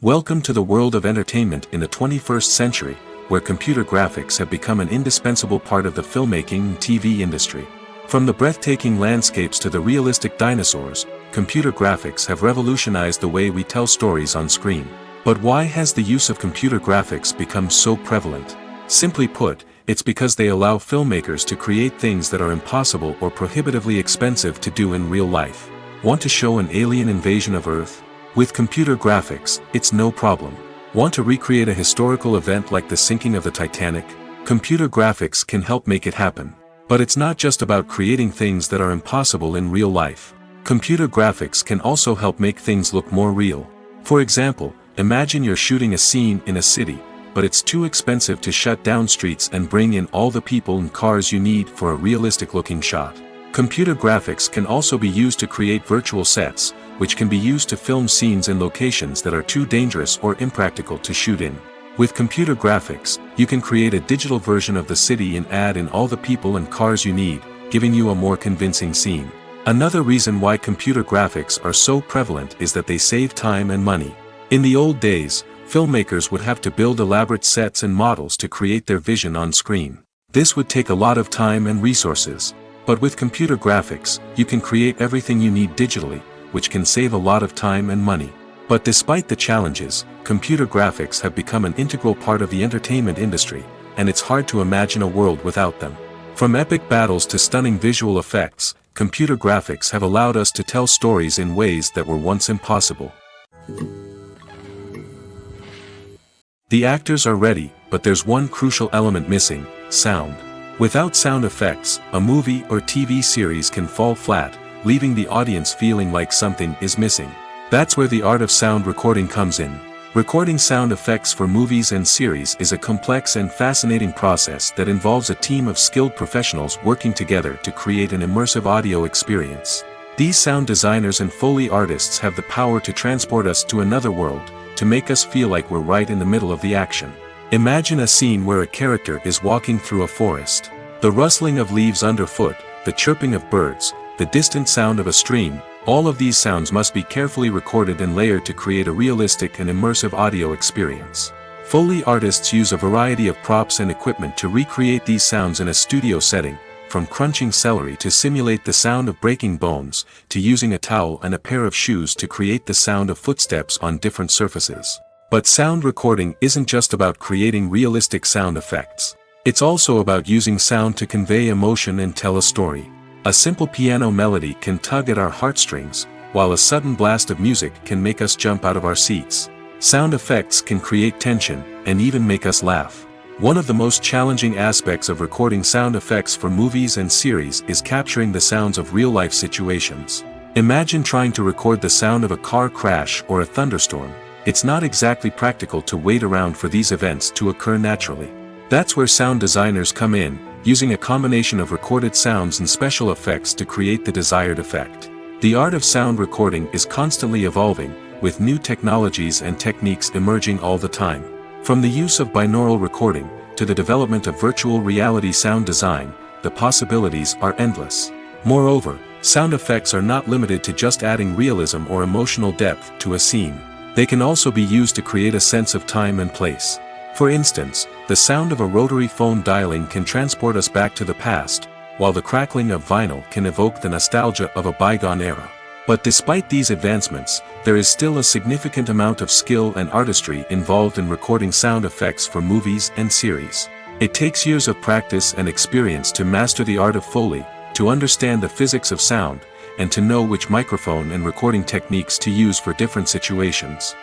Welcome to the world of entertainment in the 21st century, where computer graphics have become an indispensable part of the filmmaking and TV industry. From the breathtaking landscapes to the realistic dinosaurs, computer graphics have revolutionized the way we tell stories on screen. But why has the use of computer graphics become so prevalent? Simply put, it's because they allow filmmakers to create things that are impossible or prohibitively expensive to do in real life. Want to show an alien invasion of Earth? With computer graphics, it's no problem. Want to recreate a historical event like the sinking of the Titanic? Computer graphics can help make it happen. But it's not just about creating things that are impossible in real life. Computer graphics can also help make things look more real. For example, imagine you're shooting a scene in a city, but it's too expensive to shut down streets and bring in all the people and cars you need for a realistic-looking shot. Computer graphics can also be used to create virtual sets, which can be used to film scenes in locations that are too dangerous or impractical to shoot in. With computer graphics, you can create a digital version of the city and add in all the people and cars you need, giving you a more convincing scene. Another reason why computer graphics are so prevalent is that they save time and money. In the old days, filmmakers would have to build elaborate sets and models to create their vision on screen. This would take a lot of time and resources. But with computer graphics, you can create everything you need digitally, which can save a lot of time and money. But despite the challenges, computer graphics have become an integral part of the entertainment industry, and it's hard to imagine a world without them. From epic battles to stunning visual effects, computer graphics have allowed us to tell stories in ways that were once impossible. The actors are ready, but there's one crucial element missing: sound. Without sound effects, a movie or TV series can fall flat, leaving the audience feeling like something is missing. That's where the art of sound recording comes in. Recording sound effects for movies and series is a complex and fascinating process that involves a team of skilled professionals working together to create an immersive audio experience. These sound designers and Foley artists have the power to transport us to another world, to make us feel like we're right in the middle of the action. Imagine a scene where a character is walking through a forest. The rustling of leaves underfoot, the chirping of birds, the distant sound of a stream, all of these sounds must be carefully recorded and layered to create a realistic and immersive audio experience. Foley artists use a variety of props and equipment to recreate these sounds in a studio setting, from crunching celery to simulate the sound of breaking bones, to using a towel and a pair of shoes to create the sound of footsteps on different surfaces. But sound recording isn't just about creating realistic sound effects. It's also about using sound to convey emotion and tell a story. A simple piano melody can tug at our heartstrings, while a sudden blast of music can make us jump out of our seats. Sound effects can create tension, and even make us laugh. One of the most challenging aspects of recording sound effects for movies and series is capturing the sounds of real-life situations. Imagine trying to record the sound of a car crash or a thunderstorm. It's not exactly practical to wait around for these events to occur naturally. That's where sound designers come in, using a combination of recorded sounds and special effects to create the desired effect. The art of sound recording is constantly evolving, with new technologies and techniques emerging all the time. From the use of binaural recording, to the development of virtual reality sound design, the possibilities are endless. Moreover, sound effects are not limited to just adding realism or emotional depth to a scene. They can also be used to create a sense of time and place. For instance, the sound of a rotary phone dialing can transport us back to the past, while the crackling of vinyl can evoke the nostalgia of a bygone era. But despite these advancements, there is still a significant amount of skill and artistry involved in recording sound effects for movies and series. It takes years of practice and experience to master the art of Foley, to understand the physics of sound, and to know which microphone and recording techniques to use for different situations.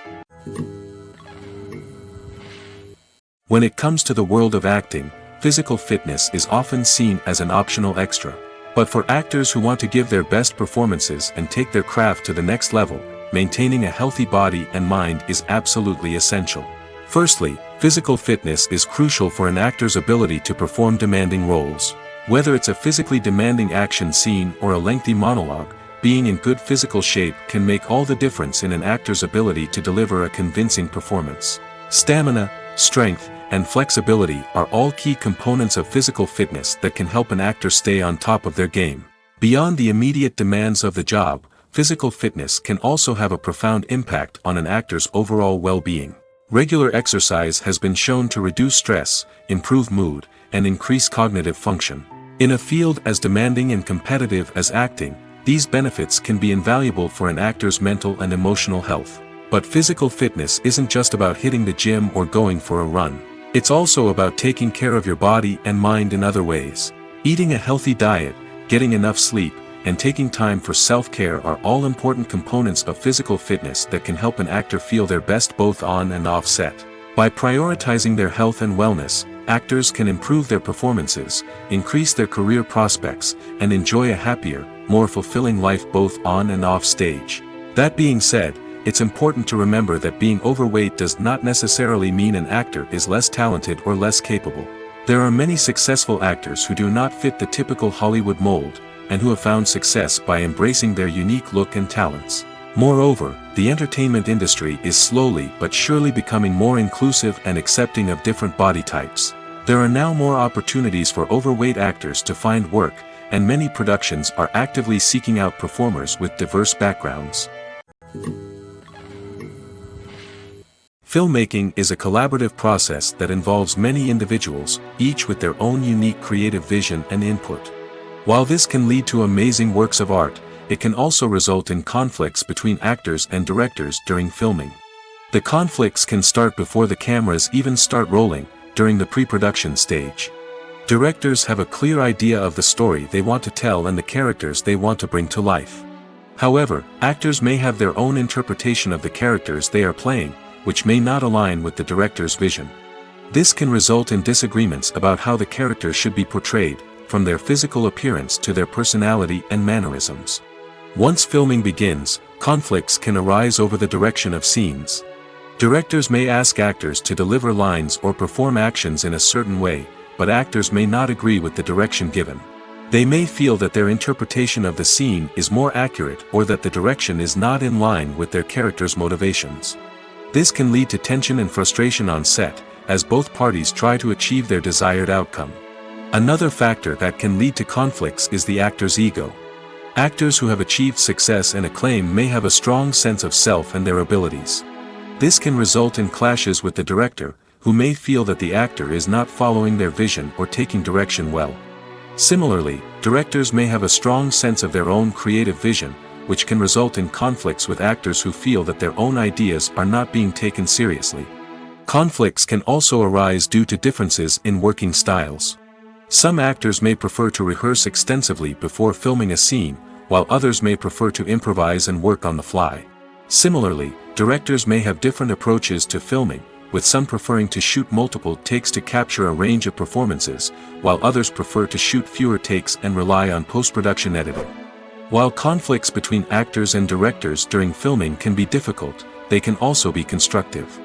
When it comes to the world of acting, physical fitness is often seen as an optional extra. But for actors who want to give their best performances and take their craft to the next level, maintaining a healthy body and mind is absolutely essential. Firstly, physical fitness is crucial for an actor's ability to perform demanding roles. Whether it's a physically demanding action scene or a lengthy monologue, being in good physical shape can make all the difference in an actor's ability to deliver a convincing performance. Stamina, strength, and flexibility are all key components of physical fitness that can help an actor stay on top of their game. Beyond the immediate demands of the job, physical fitness can also have a profound impact on an actor's overall well-being. Regular exercise has been shown to reduce stress, improve mood, and increase cognitive function. In a field as demanding and competitive as acting, these benefits can be invaluable for an actor's mental and emotional health. But physical fitness isn't just about hitting the gym or going for a run. It's also about taking care of your body and mind in other ways. Eating a healthy diet, getting enough sleep, and taking time for self-care are all important components of physical fitness that can help an actor feel their best both on and off set. By prioritizing their health and wellness, actors can improve their performances, increase their career prospects, and enjoy a happier, more fulfilling life both on and off stage. That being said, it's important to remember that being overweight does not necessarily mean an actor is less talented or less capable. There are many successful actors who do not fit the typical Hollywood mold, and who have found success by embracing their unique look and talents. Moreover, the entertainment industry is slowly but surely becoming more inclusive and accepting of different body types. There are now more opportunities for overweight actors to find work, and many productions are actively seeking out performers with diverse backgrounds. Filmmaking is a collaborative process that involves many individuals, each with their own unique creative vision and input. While this can lead to amazing works of art, it can also result in conflicts between actors and directors during filming. The conflicts can start before the cameras even start rolling, during the pre-production stage. Directors have a clear idea of the story they want to tell and the characters they want to bring to life. However, actors may have their own interpretation of the characters they are playing, which may not align with the director's vision. This can result in disagreements about how the character should be portrayed, from their physical appearance to their personality and mannerisms. Once filming begins, conflicts can arise over the direction of scenes. Directors may ask actors to deliver lines or perform actions in a certain way, but actors may not agree with the direction given. They may feel that their interpretation of the scene is more accurate or that the direction is not in line with their character's motivations. This can lead to tension and frustration on set, as both parties try to achieve their desired outcome. Another factor that can lead to conflicts is the actor's ego. Actors who have achieved success and acclaim may have a strong sense of self and their abilities. This can result in clashes with the director, who may feel that the actor is not following their vision or taking direction well. Similarly, directors may have a strong sense of their own creative vision, which can result in conflicts with actors who feel that their own ideas are not being taken seriously. Conflicts can also arise due to differences in working styles. Some actors may prefer to rehearse extensively before filming a scene, while others may prefer to improvise and work on the fly. Similarly, directors may have different approaches to filming, with some preferring to shoot multiple takes to capture a range of performances, while others prefer to shoot fewer takes and rely on post-production editing. While conflicts between actors and directors during filming can be difficult, they can also be constructive.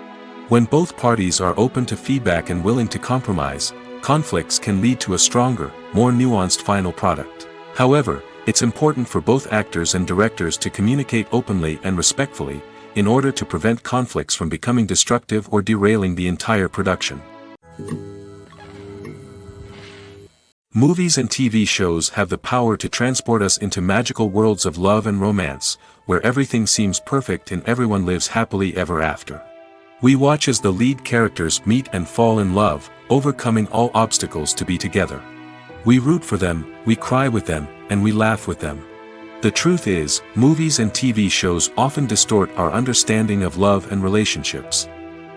When both parties are open to feedback and willing to compromise, conflicts can lead to a stronger, more nuanced final product. However, it's important for both actors and directors to communicate openly and respectfully, in order to prevent conflicts from becoming destructive or derailing the entire production. Movies and TV shows have the power to transport us into magical worlds of love and romance, where everything seems perfect and everyone lives happily ever after. We watch as the lead characters meet and fall in love, overcoming all obstacles to be together. We root for them, we cry with them, and we laugh with them. The truth is, movies and TV shows often distort our understanding of love and relationships.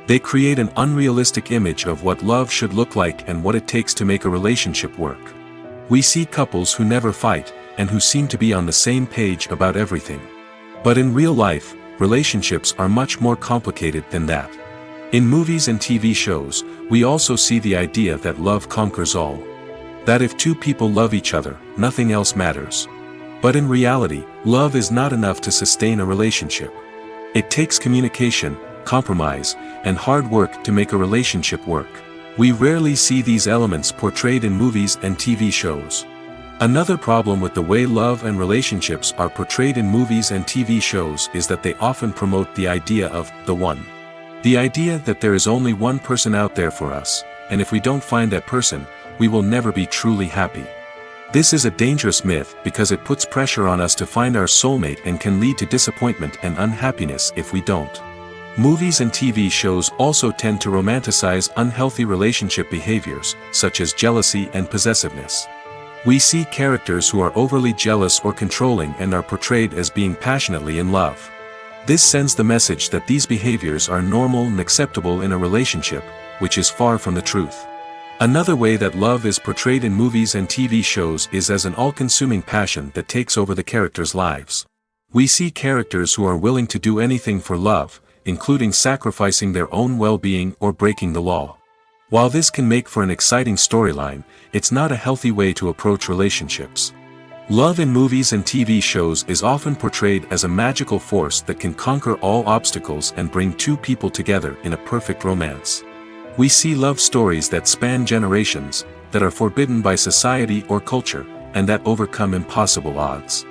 They create an unrealistic image of what love should look like and what it takes to make a relationship work. We see couples who never fight, and who seem to be on the same page about everything. But in real life, relationships are much more complicated than that. In movies and TV shows, we also see the idea that love conquers all. That if two people love each other, nothing else matters. But in reality, love is not enough to sustain a relationship. It takes communication, compromise, and hard work to make a relationship work. We rarely see these elements portrayed in movies and TV shows. Another problem with the way love and relationships are portrayed in movies and TV shows is that they often promote the idea of the one. The idea that there is only one person out there for us, and if we don't find that person, we will never be truly happy. This is a dangerous myth because it puts pressure on us to find our soulmate and can lead to disappointment and unhappiness if we don't. Movies and TV shows also tend to romanticize unhealthy relationship behaviors, such as jealousy and possessiveness. We see characters who are overly jealous or controlling and are portrayed as being passionately in love. This sends the message that these behaviors are normal and acceptable in a relationship, which is far from the truth. Another way that love is portrayed in movies and TV shows is as an all-consuming passion that takes over the characters' lives. We see characters who are willing to do anything for love, including sacrificing their own well-being or breaking the law. While this can make for an exciting storyline, it's not a healthy way to approach relationships. Love in movies and TV shows is often portrayed as a magical force that can conquer all obstacles and bring two people together in a perfect romance. We see love stories that span generations, that are forbidden by society or culture, and that overcome impossible odds.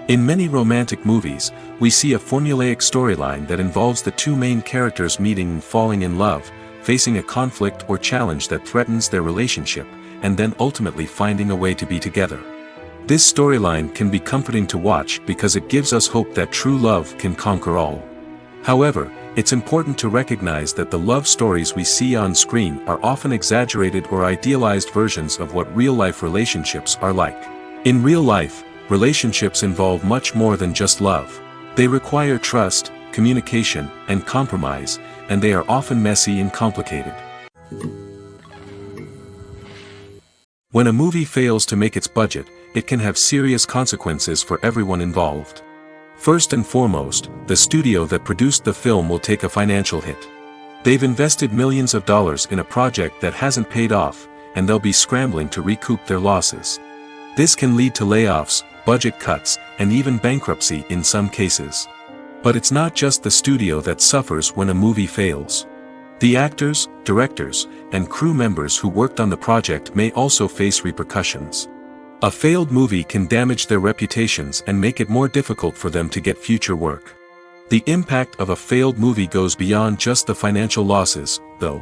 In many romantic movies, we see a formulaic storyline that involves the two main characters meeting and falling in love, facing a conflict or challenge that threatens their relationship, and then ultimately finding a way to be together. This storyline can be comforting to watch because it gives us hope that true love can conquer all. However, it's important to recognize that the love stories we see on screen are often exaggerated or idealized versions of what real-life relationships are like. In real life, relationships involve much more than just love. They require trust, communication, and compromise, and they are often messy and complicated. When a movie fails to make its budget, it can have serious consequences for everyone involved. First and foremost, the studio that produced the film will take a financial hit. They've invested millions of dollars in a project that hasn't paid off, and they'll be scrambling to recoup their losses. This can lead to layoffs, budget cuts, and even bankruptcy in some cases. But it's not just the studio that suffers when a movie fails. The actors, directors, and crew members who worked on the project may also face repercussions. A failed movie can damage their reputations and make it more difficult for them to get future work. The impact of a failed movie goes beyond just the financial losses, though.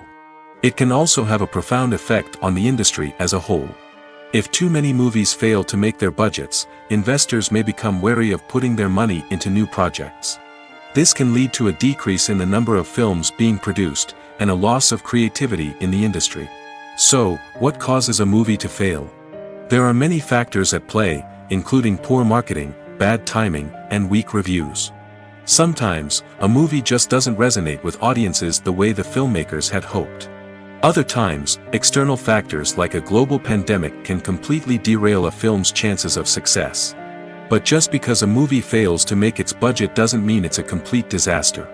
It can also have a profound effect on the industry as a whole. If too many movies fail to make their budgets, investors may become wary of putting their money into new projects. This can lead to a decrease in the number of films being produced, and a loss of creativity in the industry. So, what causes a movie to fail? There are many factors at play, including poor marketing, bad timing, and weak reviews. Sometimes, a movie just doesn't resonate with audiences the way the filmmakers had hoped. Other times, external factors like a global pandemic can completely derail a film's chances of success. But just because a movie fails to make its budget doesn't mean it's a complete disaster.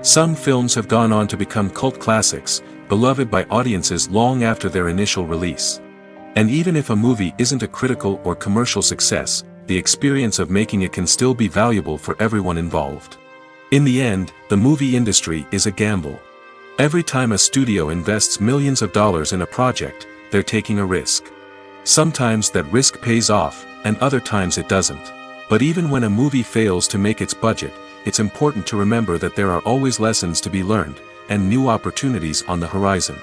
Some films have gone on to become cult classics, beloved by audiences long after their initial release. And even if a movie isn't a critical or commercial success, the experience of making it can still be valuable for everyone involved. In the end, the movie industry is a gamble. Every time a studio invests millions of dollars in a project, they're taking a risk. Sometimes that risk pays off, and other times it doesn't. But even when a movie fails to make its budget, it's important to remember that there are always lessons to be learned, and new opportunities on the horizon.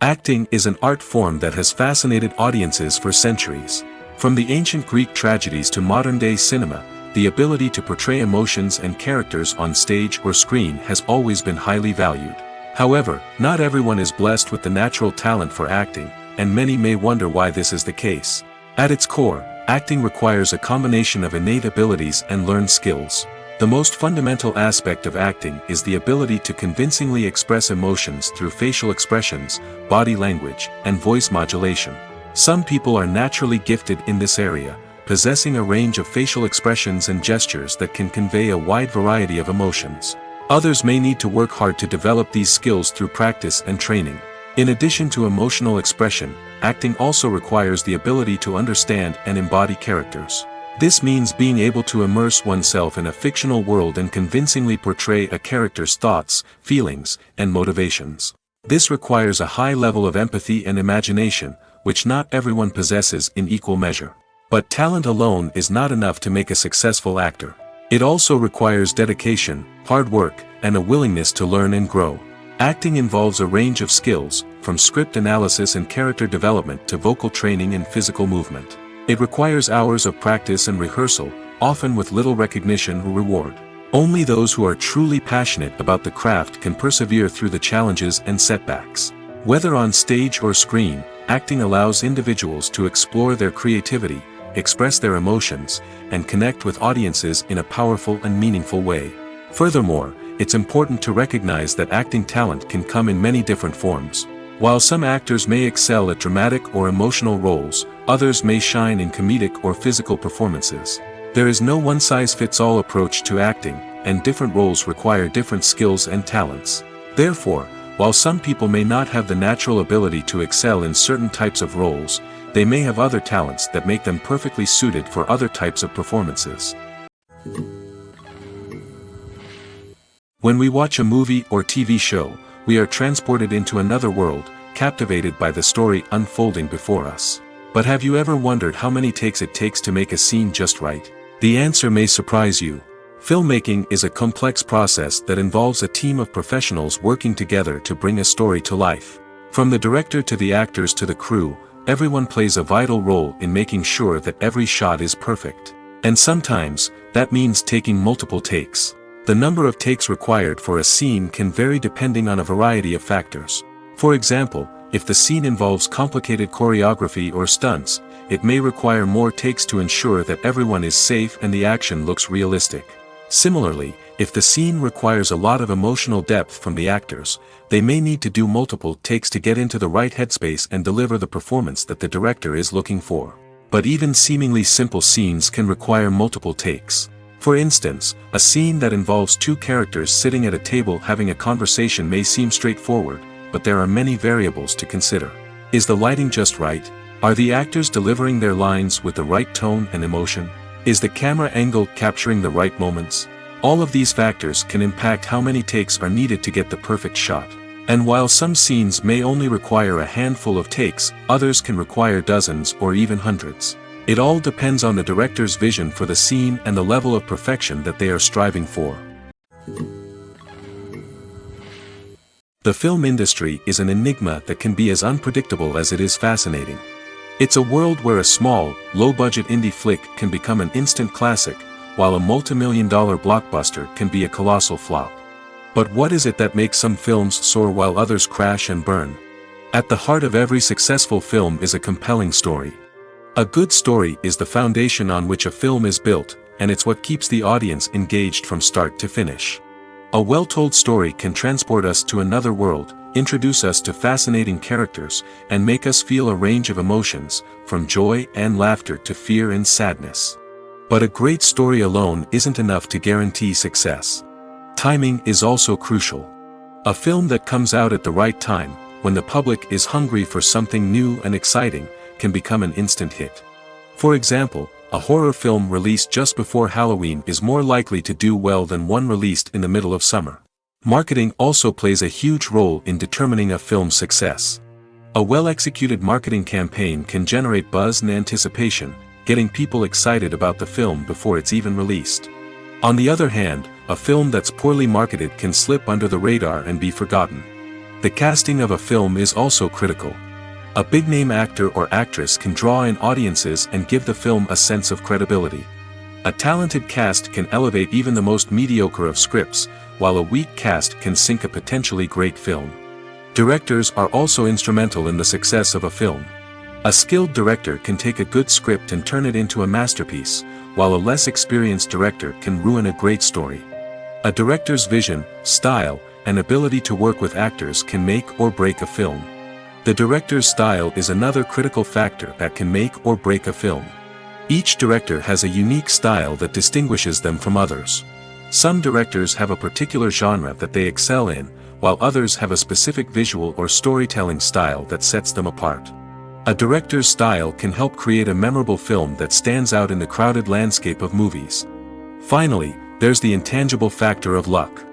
Acting is an art form that has fascinated audiences for centuries. From the ancient Greek tragedies to modern-day cinema, the ability to portray emotions and characters on stage or screen has always been highly valued. However, not everyone is blessed with the natural talent for acting, and many may wonder why this is the case. At its core, acting requires a combination of innate abilities and learned skills. The most fundamental aspect of acting is the ability to convincingly express emotions through facial expressions, body language, and voice modulation. Some people are naturally gifted in this area, possessing a range of facial expressions and gestures that can convey a wide variety of emotions. Others may need to work hard to develop these skills through practice and training. In addition to emotional expression, acting also requires the ability to understand and embody characters. This means being able to immerse oneself in a fictional world and convincingly portray a character's thoughts, feelings, and motivations. This requires a high level of empathy and imagination, which not everyone possesses in equal measure. But talent alone is not enough to make a successful actor. It also requires dedication, hard work, and a willingness to learn and grow. Acting involves a range of skills, from script analysis and character development to vocal training and physical movement. It requires hours of practice and rehearsal, often with little recognition or reward. Only those who are truly passionate about the craft can persevere through the challenges and setbacks. Whether on stage or screen, acting allows individuals to explore their creativity, express their emotions, and connect with audiences in a powerful and meaningful way. Furthermore, it's important to recognize that acting talent can come in many different forms. While some actors may excel at dramatic or emotional roles, others may shine in comedic or physical performances. There is no one-size-fits-all approach to acting, and different roles require different skills and talents. Therefore, while some people may not have the natural ability to excel in certain types of roles, they may have other talents that make them perfectly suited for other types of performances. When we watch a movie or TV show, we are transported into another world, captivated by the story unfolding before us. But have you ever wondered how many takes it takes to make a scene just right? The answer may surprise you. Filmmaking is a complex process that involves a team of professionals working together to bring a story to life. From the director to the actors to the crew, everyone plays a vital role in making sure that every shot is perfect. And sometimes, that means taking multiple takes. The number of takes required for a scene can vary depending on a variety of factors. For example, if the scene involves complicated choreography or stunts, it may require more takes to ensure that everyone is safe and the action looks realistic. Similarly, if the scene requires a lot of emotional depth from the actors, they may need to do multiple takes to get into the right headspace and deliver the performance that the director is looking for. But even seemingly simple scenes can require multiple takes. For instance, a scene that involves two characters sitting at a table having a conversation may seem straightforward, but there are many variables to consider. Is the lighting just right? Are the actors delivering their lines with the right tone and emotion? Is the camera angle capturing the right moments? All of these factors can impact how many takes are needed to get the perfect shot. And while some scenes may only require a handful of takes, others can require dozens or even hundreds. It all depends on the director's vision for the scene and the level of perfection that they are striving for. The film industry is an enigma that can be as unpredictable as it is fascinating. It's a world where a small, low-budget indie flick can become an instant classic, while a multi-million-dollar blockbuster can be a colossal flop. But what is it that makes some films soar while others crash and burn? At the heart of every successful film is a compelling story. A good story is the foundation on which a film is built, and it's what keeps the audience engaged from start to finish. A well-told story can transport us to another world, introduce us to fascinating characters, and make us feel a range of emotions, from joy and laughter to fear and sadness. But a great story alone isn't enough to guarantee success. Timing is also crucial. A film that comes out at the right time, when the public is hungry for something new and exciting, can become an instant hit. For example, a horror film released just before Halloween is more likely to do well than one released in the middle of summer. Marketing also plays a huge role in determining a film's success. A well-executed marketing campaign can generate buzz and anticipation, getting people excited about the film before it's even released. On the other hand, a film that's poorly marketed can slip under the radar and be forgotten. The casting of a film is also critical. A big-name actor or actress can draw in audiences and give the film a sense of credibility. A talented cast can elevate even the most mediocre of scripts, while a weak cast can sink a potentially great film. Directors are also instrumental in the success of a film. A skilled director can take a good script and turn it into a masterpiece, while a less experienced director can ruin a great story. A director's vision, style, and ability to work with actors can make or break a film. The director's style is another critical factor that can make or break a film. Each director has a unique style that distinguishes them from others. Some directors have a particular genre that they excel in, while others have a specific visual or storytelling style that sets them apart. A director's style can help create a memorable film that stands out in the crowded landscape of movies. Finally, there's the intangible factor of luck.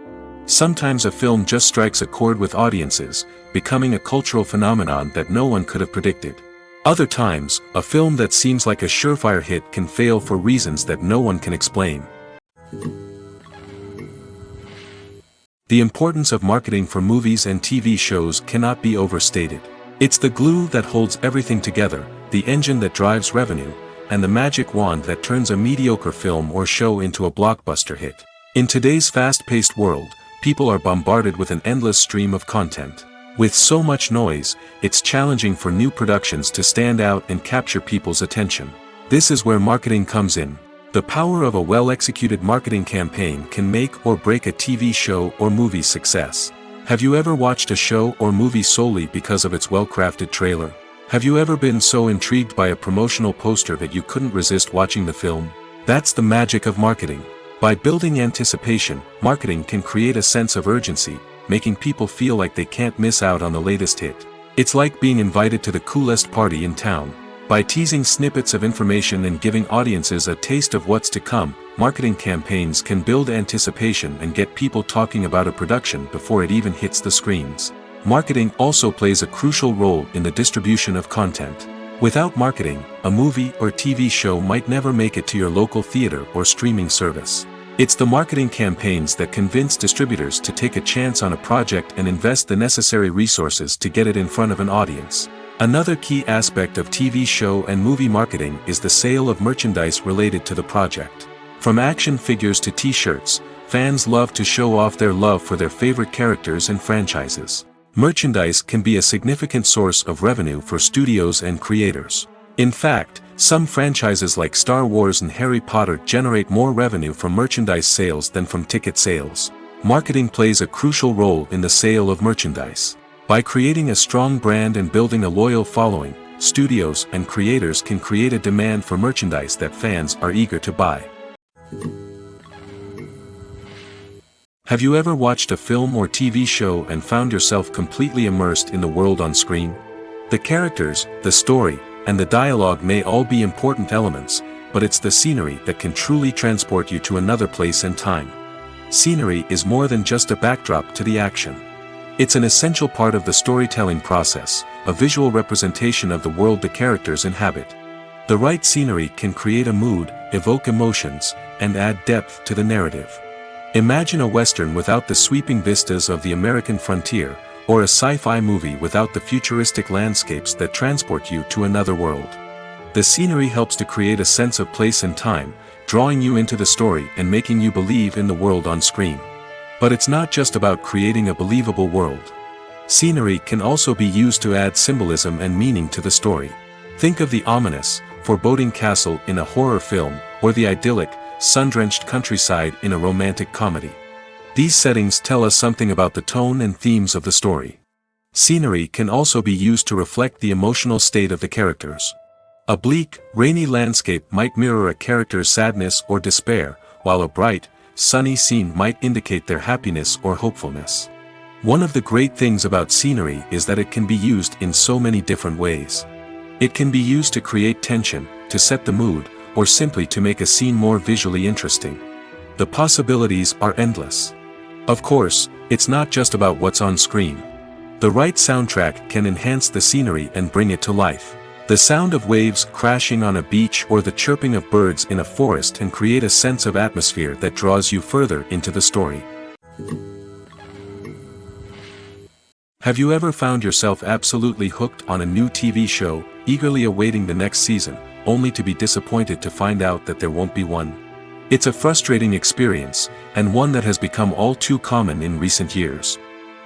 Sometimes a film just strikes a chord with audiences, becoming a cultural phenomenon that no one could have predicted. Other times, a film that seems like a surefire hit can fail for reasons that no one can explain. The importance of marketing for movies and TV shows cannot be overstated. It's the glue that holds everything together, the engine that drives revenue, and the magic wand that turns a mediocre film or show into a blockbuster hit. In today's fast-paced world, people are bombarded with an endless stream of content. With so much noise, it's challenging for new productions to stand out and capture people's attention. This is where marketing comes in. The power of a well-executed marketing campaign can make or break a TV show or movie's success. Have you ever watched a show or movie solely because of its well-crafted trailer? Have you ever been so intrigued by a promotional poster that you couldn't resist watching the film? That's the magic of marketing. By building anticipation, marketing can create a sense of urgency, making people feel like they can't miss out on the latest hit. It's like being invited to the coolest party in town. By teasing snippets of information and giving audiences a taste of what's to come, marketing campaigns can build anticipation and get people talking about a production before it even hits the screens. Marketing also plays a crucial role in the distribution of content. Without marketing, a movie or TV show might never make it to your local theater or streaming service. It's the marketing campaigns that convince distributors to take a chance on a project and invest the necessary resources to get it in front of an audience. Another key aspect of TV show and movie marketing is the sale of merchandise related to the project. From action figures to t-shirts, fans love to show off their love for their favorite characters and franchises. Merchandise can be a significant source of revenue for studios and creators. In fact, some franchises like Star Wars and Harry Potter generate more revenue from merchandise sales than from ticket sales. Marketing plays a crucial role in the sale of merchandise. By creating a strong brand and building a loyal following, studios and creators can create a demand for merchandise that fans are eager to buy. Have you ever watched a film or TV show and found yourself completely immersed in the world on screen? The characters, the story, and the dialogue may all be important elements, but it's the scenery that can truly transport you to another place and time. Scenery is more than just a backdrop to the action. It's an essential part of the storytelling process, a visual representation of the world the characters inhabit. The right scenery can create a mood, evoke emotions, and add depth to the narrative. Imagine a Western without the sweeping vistas of the American frontier, or a sci-fi movie without the futuristic landscapes that transport you to another world. The scenery helps to create a sense of place and time, drawing you into the story and making you believe in the world on screen. But it's not just about creating a believable world. Scenery can also be used to add symbolism and meaning to the story. Think of the ominous, foreboding castle in a horror film, or the idyllic, sun-drenched countryside in a romantic comedy. These settings tell us something about the tone and themes of the story. Scenery can also be used to reflect the emotional state of the characters. A bleak, rainy landscape might mirror a character's sadness or despair, while a bright, sunny scene might indicate their happiness or hopefulness. One of the great things about scenery is that it can be used in so many different ways. It can be used to create tension, to set the mood, or simply to make a scene more visually interesting. The possibilities are endless. Of course, it's not just about what's on screen. The right soundtrack can enhance the scenery and bring it to life. The sound of waves crashing on a beach or the chirping of birds in a forest can create a sense of atmosphere that draws you further into the story. Have you ever found yourself absolutely hooked on a new TV show, eagerly awaiting the next season, only to be disappointed to find out that there won't be one? It's a frustrating experience, and one that has become all too common in recent years.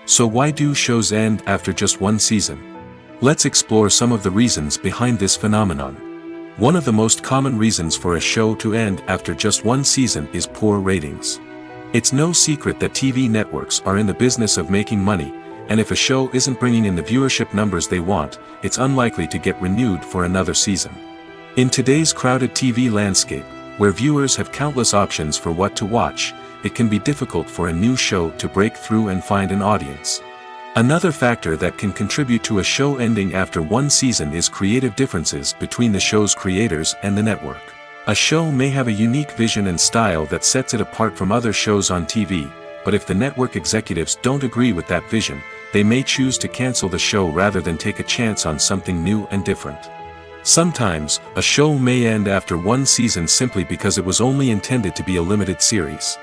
So why do shows end after just one season? Let's explore some of the reasons behind this phenomenon. One of the most common reasons for a show to end after just one season is poor ratings. It's no secret that TV networks are in the business of making money, and if a show isn't bringing in the viewership numbers they want, it's unlikely to get renewed for another season. In today's crowded TV landscape, where viewers have countless options for what to watch, it can be difficult for a new show to break through and find an audience. Another factor that can contribute to a show ending after one season is creative differences between the show's creators and the network. A show may have a unique vision and style that sets it apart from other shows on TV, but if the network executives don't agree with that vision, they may choose to cancel the show rather than take a chance on something new and different. Sometimes, a show may end after one season simply because it was only intended to be a limited series.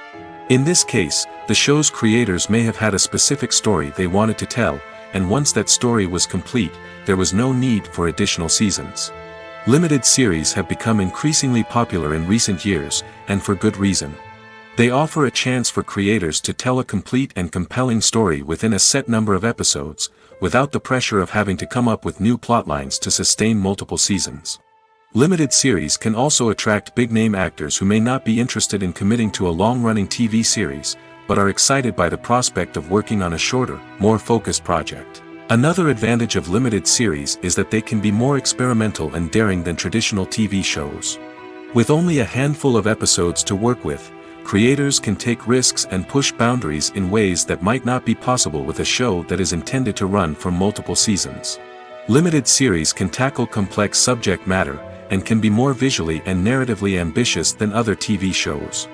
In this case, the show's creators may have had a specific story they wanted to tell, and once that story was complete, there was no need for additional seasons. Limited series have become increasingly popular in recent years, and for good reason. They offer a chance for creators to tell a complete and compelling story within a set number of episodes, without the pressure of having to come up with new plotlines to sustain multiple seasons. Limited series can also attract big-name actors who may not be interested in committing to a long-running TV series, but are excited by the prospect of working on a shorter, more focused project. Another advantage of limited series is that they can be more experimental and daring than traditional TV shows. With only a handful of episodes to work with, creators can take risks and push boundaries in ways that might not be possible with a show that is intended to run for multiple seasons. Limited series can tackle complex subject matter, and can be more visually and narratively ambitious than other TV shows.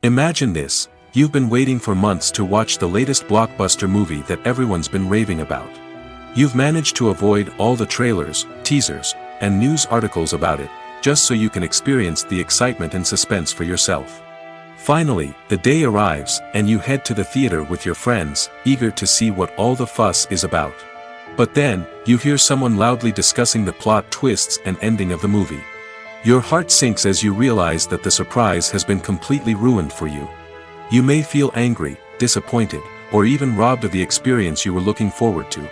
Imagine this: you've been waiting for months to watch the latest blockbuster movie that everyone's been raving about. You've managed to avoid all the trailers, teasers, and news articles about it, just so you can experience the excitement and suspense for yourself. Finally, the day arrives, and you head to the theater with your friends, eager to see what all the fuss is about. But then, you hear someone loudly discussing the plot twists and ending of the movie. Your heart sinks as you realize that the surprise has been completely ruined for you. You may feel angry, disappointed, or even robbed of the experience you were looking forward to.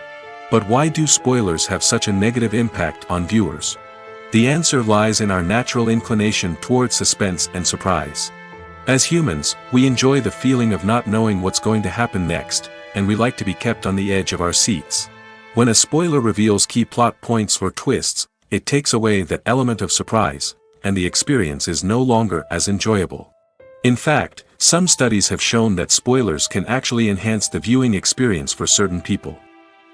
But why do spoilers have such a negative impact on viewers? The answer lies in our natural inclination toward suspense and surprise. As humans, we enjoy the feeling of not knowing what's going to happen next, and we like to be kept on the edge of our seats. When a spoiler reveals key plot points or twists, it takes away that element of surprise, and the experience is no longer as enjoyable. In fact, some studies have shown that spoilers can actually enhance the viewing experience for certain people.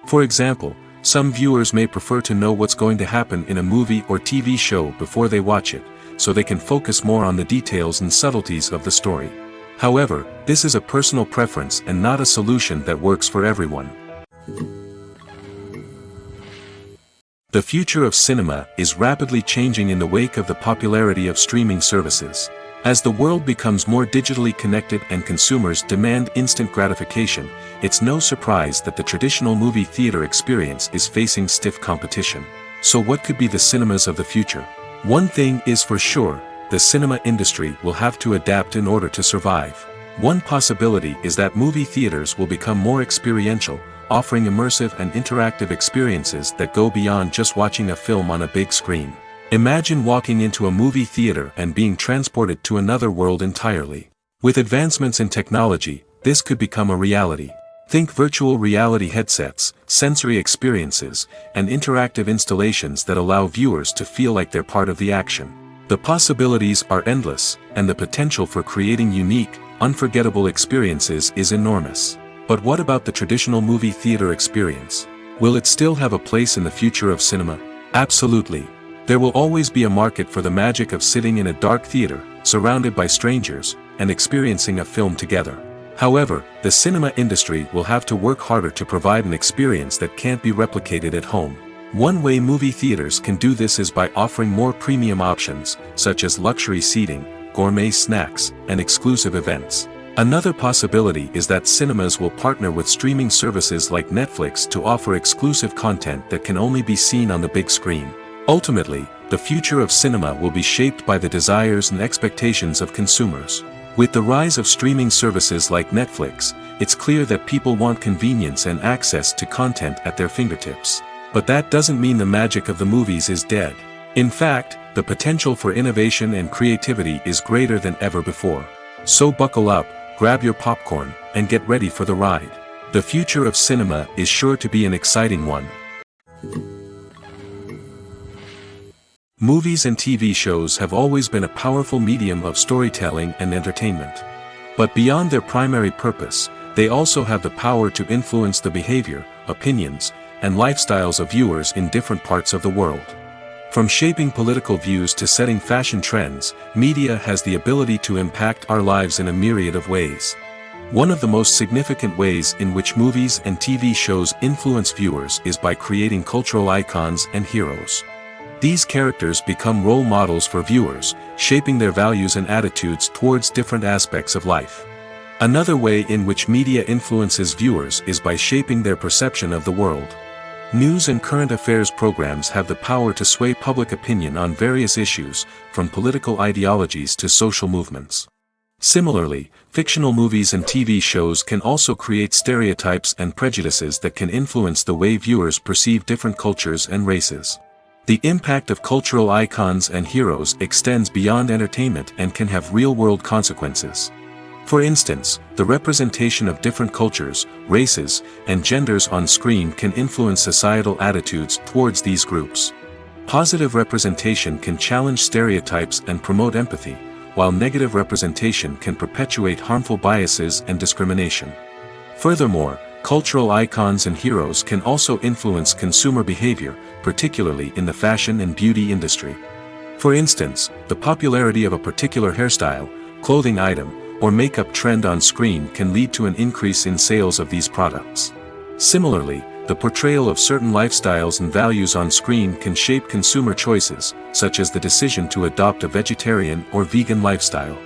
For example, some viewers may prefer to know what's going to happen in a movie or TV show before they watch it, so they can focus more on the details and subtleties of the story. However, this is a personal preference and not a solution that works for everyone. The future of cinema is rapidly changing in the wake of the popularity of streaming services. As the world becomes more digitally connected and consumers demand instant gratification, it's no surprise that the traditional movie theater experience is facing stiff competition. So what could be the cinemas of the future? One thing is for sure: the cinema industry will have to adapt in order to survive. One possibility is that movie theaters will become more experiential, offering immersive and interactive experiences that go beyond just watching a film on a big screen. Imagine walking into a movie theater and being transported to another world entirely. With advancements in technology, this could become a reality. Think virtual reality headsets, sensory experiences, and interactive installations that allow viewers to feel like they're part of the action. The possibilities are endless, and the potential for creating unique, unforgettable experiences is enormous. But what about the traditional movie theater experience? Will it still have a place in the future of cinema? Absolutely. There will always be a market for the magic of sitting in a dark theater, surrounded by strangers, and experiencing a film together. However, the cinema industry will have to work harder to provide an experience that can't be replicated at home. One way movie theaters can do this is by offering more premium options, such as luxury seating, gourmet snacks, and exclusive events. Another possibility is that cinemas will partner with streaming services like Netflix to offer exclusive content that can only be seen on the big screen. Ultimately, the future of cinema will be shaped by the desires and expectations of consumers. With the rise of streaming services like Netflix, it's clear that people want convenience and access to content at their fingertips. But that doesn't mean the magic of the movies is dead. In fact, the potential for innovation and creativity is greater than ever before. So buckle up, grab your popcorn, and get ready for the ride. The future of cinema is sure to be an exciting one. Movies and TV shows have always been a powerful medium of storytelling and entertainment. But beyond their primary purpose, they also have the power to influence the behavior, opinions, and lifestyles of viewers in different parts of the world. From shaping political views to setting fashion trends, media has the ability to impact our lives in a myriad of ways. One of the most significant ways in which movies and TV shows influence viewers is by creating cultural icons and heroes. These characters become role models for viewers, shaping their values and attitudes towards different aspects of life. Another way in which media influences viewers is by shaping their perception of the world. News and current affairs programs have the power to sway public opinion on various issues, from political ideologies to social movements. Similarly, fictional movies and TV shows can also create stereotypes and prejudices that can influence the way viewers perceive different cultures and races. The impact of cultural icons and heroes extends beyond entertainment and can have real-world consequences. For instance, the representation of different cultures, races, and genders on screen can influence societal attitudes towards these groups. Positive representation can challenge stereotypes and promote empathy, while negative representation can perpetuate harmful biases and discrimination. Furthermore, cultural icons and heroes can also influence consumer behavior, particularly in the fashion and beauty industry. For instance, the popularity of a particular hairstyle, clothing item, or makeup trend on screen can lead to an increase in sales of these products. Similarly, the portrayal of certain lifestyles and values on screen can shape consumer choices, such as the decision to adopt a vegetarian or vegan lifestyle.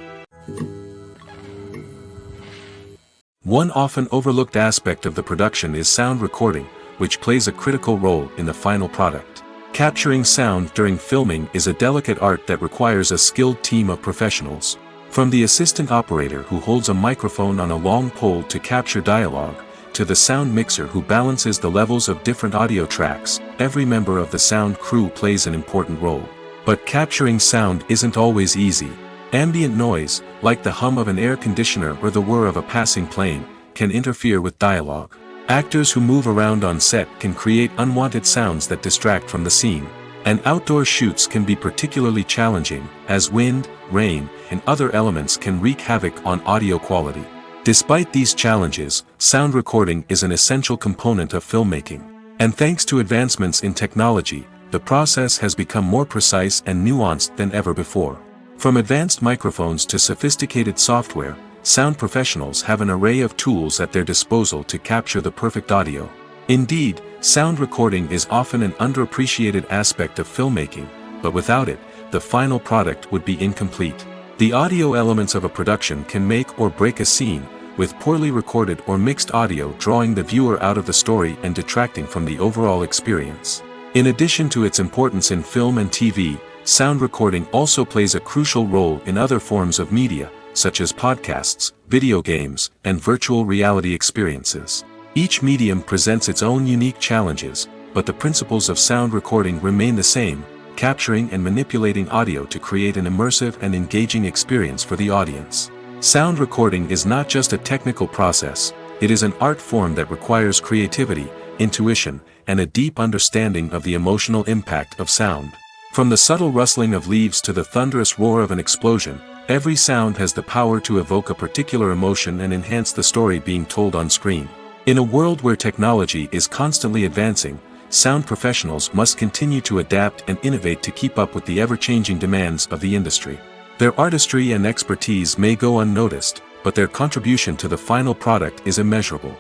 One often overlooked aspect of the production is sound recording, which plays a critical role in the final product. Capturing sound during filming is a delicate art that requires a skilled team of professionals. From the assistant operator who holds a microphone on a long pole to capture dialogue, to the sound mixer who balances the levels of different audio tracks, every member of the sound crew plays an important role. But capturing sound isn't always easy. Ambient noise, like the hum of an air conditioner or the whir of a passing plane, can interfere with dialogue. Actors who move around on set can create unwanted sounds that distract from the scene. And outdoor shoots can be particularly challenging, as wind, rain, and other elements can wreak havoc on audio quality. Despite these challenges, sound recording is an essential component of filmmaking. And thanks to advancements in technology, the process has become more precise and nuanced than ever before. From advanced microphones to sophisticated software, sound professionals have an array of tools at their disposal to capture the perfect audio. Indeed, sound recording is often an underappreciated aspect of filmmaking, but without it, the final product would be incomplete. The audio elements of a production can make or break a scene, with poorly recorded or mixed audio drawing the viewer out of the story and detracting from the overall experience. In addition to its importance in film and TV, sound recording also plays a crucial role in other forms of media, such as podcasts, video games, and virtual reality experiences. Each medium presents its own unique challenges, but the principles of sound recording remain the same: capturing and manipulating audio to create an immersive and engaging experience for the audience. Sound recording is not just a technical process, it is an art form that requires creativity, intuition, and a deep understanding of the emotional impact of sound. From the subtle rustling of leaves to the thunderous roar of an explosion, every sound has the power to evoke a particular emotion and enhance the story being told on screen. In a world where technology is constantly advancing, sound professionals must continue to adapt and innovate to keep up with the ever-changing demands of the industry. Their artistry and expertise may go unnoticed, but their contribution to the final product is immeasurable.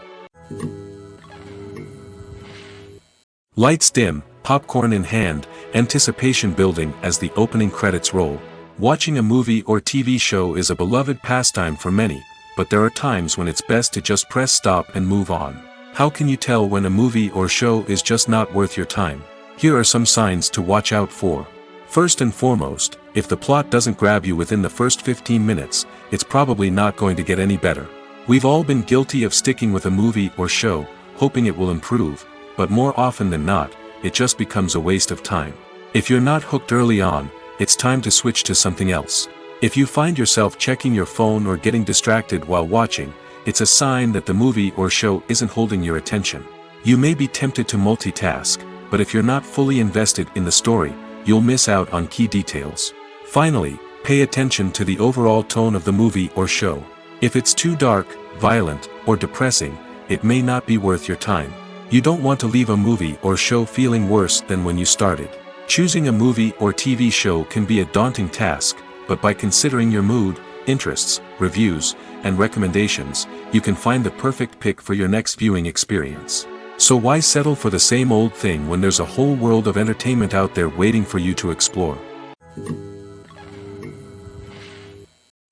Lights dim, popcorn in hand, anticipation building as the opening credits roll. Watching a movie or TV show is a beloved pastime for many, but there are times when it's best to just press stop and move on. How can you tell when a movie or show is just not worth your time? Here are some signs to watch out for. First and foremost, if the plot doesn't grab you within the first 15 minutes, it's probably not going to get any better. We've all been guilty of sticking with a movie or show, hoping it will improve, but more often than not, it just becomes a waste of time. If you're not hooked early on, it's time to switch to something else. If you find yourself checking your phone or getting distracted while watching, it's a sign that the movie or show isn't holding your attention. You may be tempted to multitask, but if you're not fully invested in the story, you'll miss out on key details. Finally, pay attention to the overall tone of the movie or show. If it's too dark, violent, or depressing, it may not be worth your time. You don't want to leave a movie or show feeling worse than when you started. Choosing a movie or TV show can be a daunting task, but by considering your mood, interests, reviews, and recommendations, you can find the perfect pick for your next viewing experience. So why settle for the same old thing when there's a whole world of entertainment out there waiting for you to explore?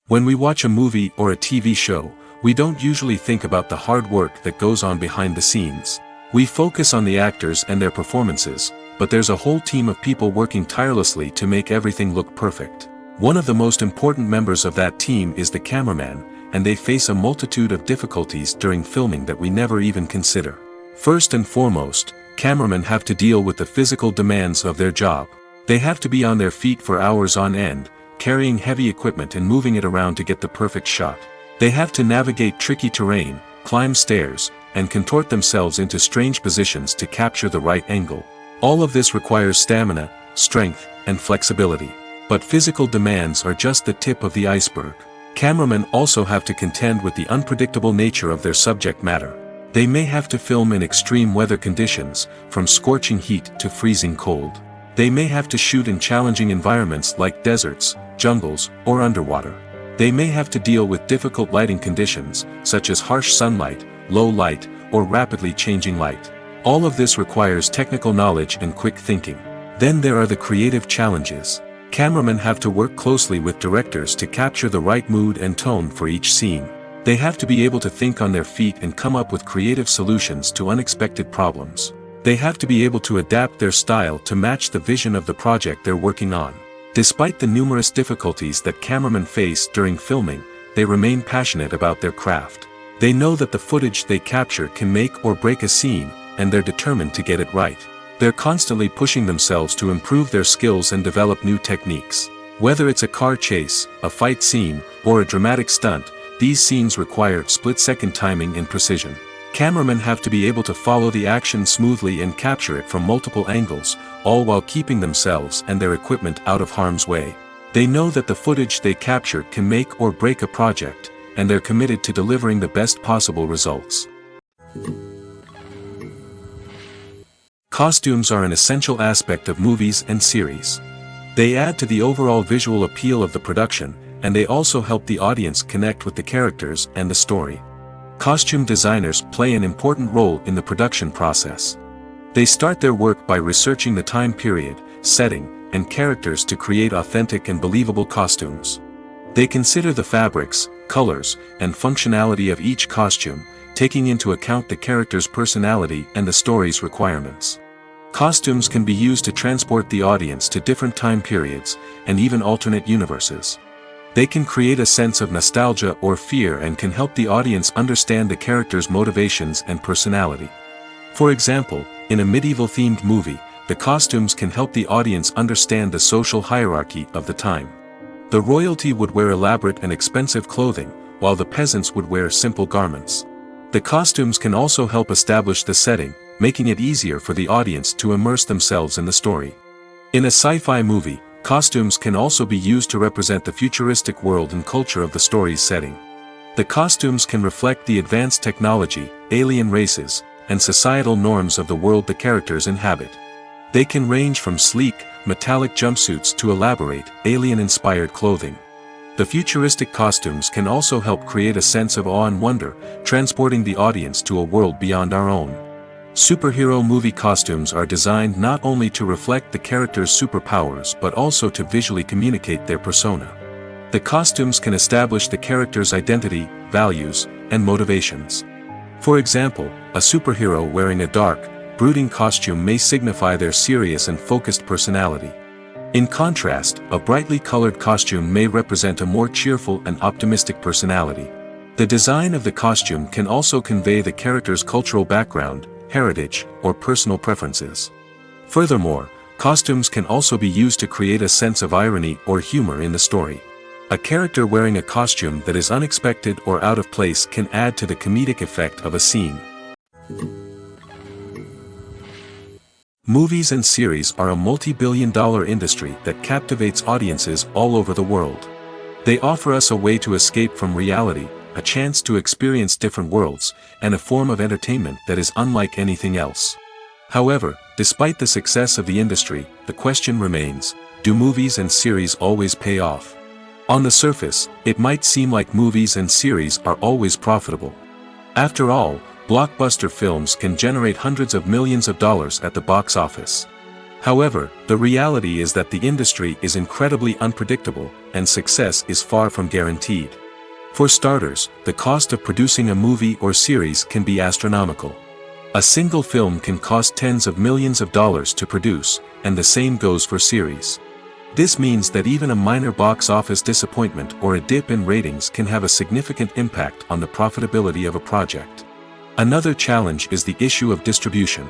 When we watch a movie or a TV show, we don't usually think about the hard work that goes on behind the scenes. We focus on the actors and their performances, but there's a whole team of people working tirelessly to make everything look perfect. One of the most important members of that team is the cameraman, and they face a multitude of difficulties during filming that we never even consider. First and foremost, cameramen have to deal with the physical demands of their job. They have to be on their feet for hours on end, carrying heavy equipment and moving it around to get the perfect shot. They have to navigate tricky terrain, climb stairs, and contort themselves into strange positions to capture the right angle. All of this requires stamina, strength, and flexibility. But physical demands are just the tip of the iceberg. Cameramen also have to contend with the unpredictable nature of their subject matter. They may have to film in extreme weather conditions, from scorching heat to freezing cold. They may have to shoot in challenging environments like deserts, jungles, or underwater. They may have to deal with difficult lighting conditions, such as harsh sunlight, low light, or rapidly changing light. All of this requires technical knowledge and quick thinking. Then there are the creative challenges. Cameramen have to work closely with directors to capture the right mood and tone for each scene. They have to be able to think on their feet and come up with creative solutions to unexpected problems. They have to be able to adapt their style to match the vision of the project they're working on. Despite the numerous difficulties that cameramen face during filming, they remain passionate about their craft. They know that the footage they capture can make or break a scene, and they're determined to get it right. They're constantly pushing themselves to improve their skills and develop new techniques. Whether it's a car chase, a fight scene, or a dramatic stunt, these scenes require split-second timing and precision. Cameramen have to be able to follow the action smoothly and capture it from multiple angles, all while keeping themselves and their equipment out of harm's way. They know that the footage they capture can make or break a project, and they're committed to delivering the best possible results. Costumes are an essential aspect of movies and series. They add to the overall visual appeal of the production, and they also help the audience connect with the characters and the story. Costume designers play an important role in the production process. They start their work by researching the time period, setting, and characters to create authentic and believable costumes. They consider the fabrics, colors, and functionality of each costume, taking into account the character's personality and the story's requirements. Costumes can be used to transport the audience to different time periods, and even alternate universes. They can create a sense of nostalgia or fear and can help the audience understand the character's motivations and personality. For example, in a medieval-themed movie, the costumes can help the audience understand the social hierarchy of the time. The royalty would wear elaborate and expensive clothing, while the peasants would wear simple garments. The costumes can also help establish the setting, making it easier for the audience to immerse themselves in the story. In a sci-fi movie, costumes can also be used to represent the futuristic world and culture of the story's setting. The costumes can reflect the advanced technology, alien races, and societal norms of the world the characters inhabit. They can range from sleek, metallic jumpsuits to elaborate, alien-inspired clothing. The futuristic costumes can also help create a sense of awe and wonder, transporting the audience to a world beyond our own. Superhero movie costumes are designed not only to reflect the character's superpowers but also to visually communicate their persona. The costumes can establish the character's identity, values, and motivations. For example, a superhero wearing a dark, brooding costume may signify their serious and focused personality. In contrast, a brightly colored costume may represent a more cheerful and optimistic personality. The design of the costume can also convey the character's cultural background, heritage, or personal preferences. Furthermore, costumes can also be used to create a sense of irony or humor in the story. A character wearing a costume that is unexpected or out of place can add to the comedic effect of a scene. Movies and series are a multi-billion-dollar industry that captivates audiences all over the world. They offer us a way to escape from reality, a chance to experience different worlds, and a form of entertainment that is unlike anything else. However, despite the success of the industry, the question remains, do movies and series always pay off? On the surface, it might seem like movies and series are always profitable. After all, blockbuster films can generate hundreds of millions of dollars at the box office. However, the reality is that the industry is incredibly unpredictable, and success is far from guaranteed. For starters, the cost of producing a movie or series can be astronomical. A single film can cost tens of millions of dollars to produce, and the same goes for series. This means that even a minor box office disappointment or a dip in ratings can have a significant impact on the profitability of a project. Another challenge is the issue of distribution.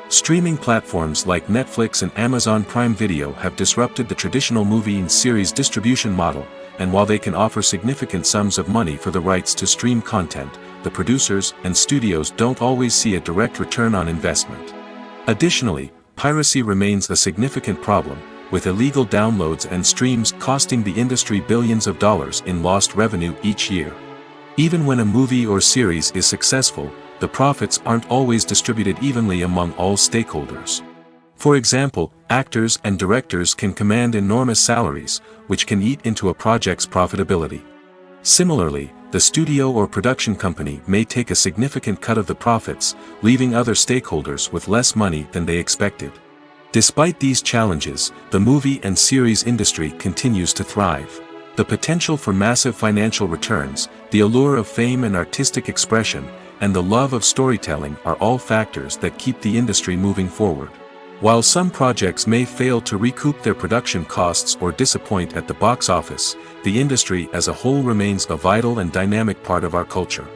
Streaming platforms like Netflix and Amazon Prime Video have disrupted the traditional movie and series distribution model, and while they can offer significant sums of money for the rights to stream content, the producers and studios don't always see a direct return on investment. Additionally, piracy remains a significant problem, with illegal downloads and streams costing the industry billions of dollars in lost revenue each year. Even when a movie or series is successful, the profits aren't always distributed evenly among all stakeholders. For example, actors and directors can command enormous salaries, which can eat into a project's profitability. Similarly, the studio or production company may take a significant cut of the profits, leaving other stakeholders with less money than they expected. Despite these challenges, the movie and series industry continues to thrive. The potential for massive financial returns, the allure of fame and artistic expression, and the love of storytelling are all factors that keep the industry moving forward. While some projects may fail to recoup their production costs or disappoint at the box office, the industry as a whole remains a vital and dynamic part of our culture.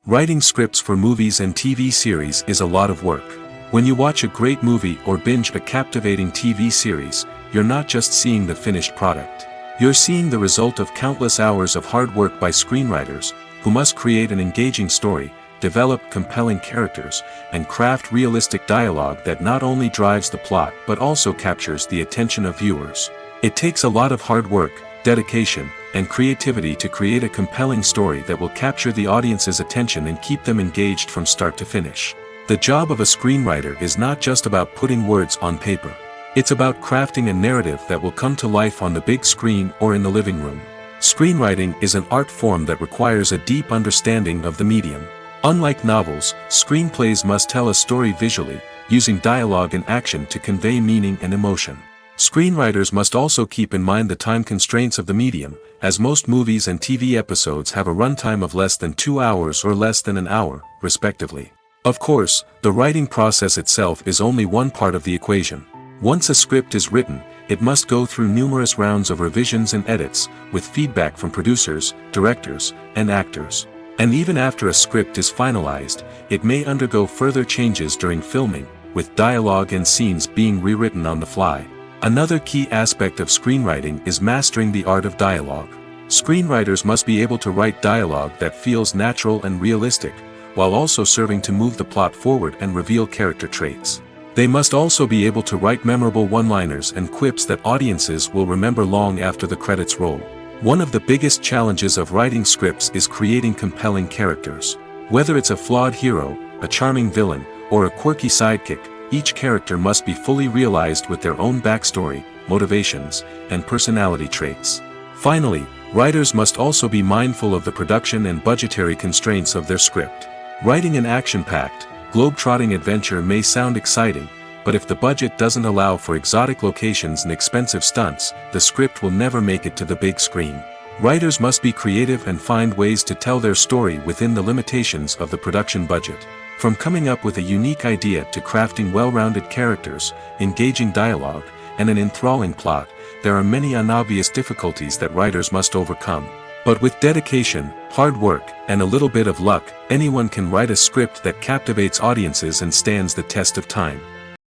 Writing scripts for movies and TV series is a lot of work. When you watch a great movie or binge a captivating TV series, you're not just seeing the finished product. You're seeing the result of countless hours of hard work by screenwriters, who must create an engaging story, develop compelling characters, and craft realistic dialogue that not only drives the plot but also captures the attention of viewers. It takes a lot of hard work, dedication, and creativity to create a compelling story that will capture the audience's attention and keep them engaged from start to finish. The job of a screenwriter is not just about putting words on paper. It's about crafting a narrative that will come to life on the big screen or in the living room. Screenwriting is an art form that requires a deep understanding of the medium. Unlike novels, screenplays must tell a story visually, using dialogue and action to convey meaning and emotion. Screenwriters must also keep in mind the time constraints of the medium, as most movies and TV episodes have a runtime of less than 2 hours or less than an hour, respectively. Of course, the writing process itself is only one part of the equation. Once a script is written, it must go through numerous rounds of revisions and edits, with feedback from producers, directors, and actors. And even after a script is finalized, it may undergo further changes during filming, with dialogue and scenes being rewritten on the fly. Another key aspect of screenwriting is mastering the art of dialogue. Screenwriters must be able to write dialogue that feels natural and realistic, while also serving to move the plot forward and reveal character traits. They must also be able to write memorable one-liners and quips that audiences will remember long after the credits roll. One of the biggest challenges of writing scripts is creating compelling characters. Whether it's a flawed hero, a charming villain, or a quirky sidekick, each character must be fully realized with their own backstory, motivations, and personality traits. Finally, writers must also be mindful of the production and budgetary constraints of their script. Writing an action-packed, globe-trotting adventure may sound exciting, but if the budget doesn't allow for exotic locations and expensive stunts, the script will never make it to the big screen. Writers must be creative and find ways to tell their story within the limitations of the production budget. From coming up with a unique idea to crafting well-rounded characters, engaging dialogue, and an enthralling plot, there are many unobvious difficulties that writers must overcome. But with dedication, hard work, and a little bit of luck, anyone can write a script that captivates audiences and stands the test of time.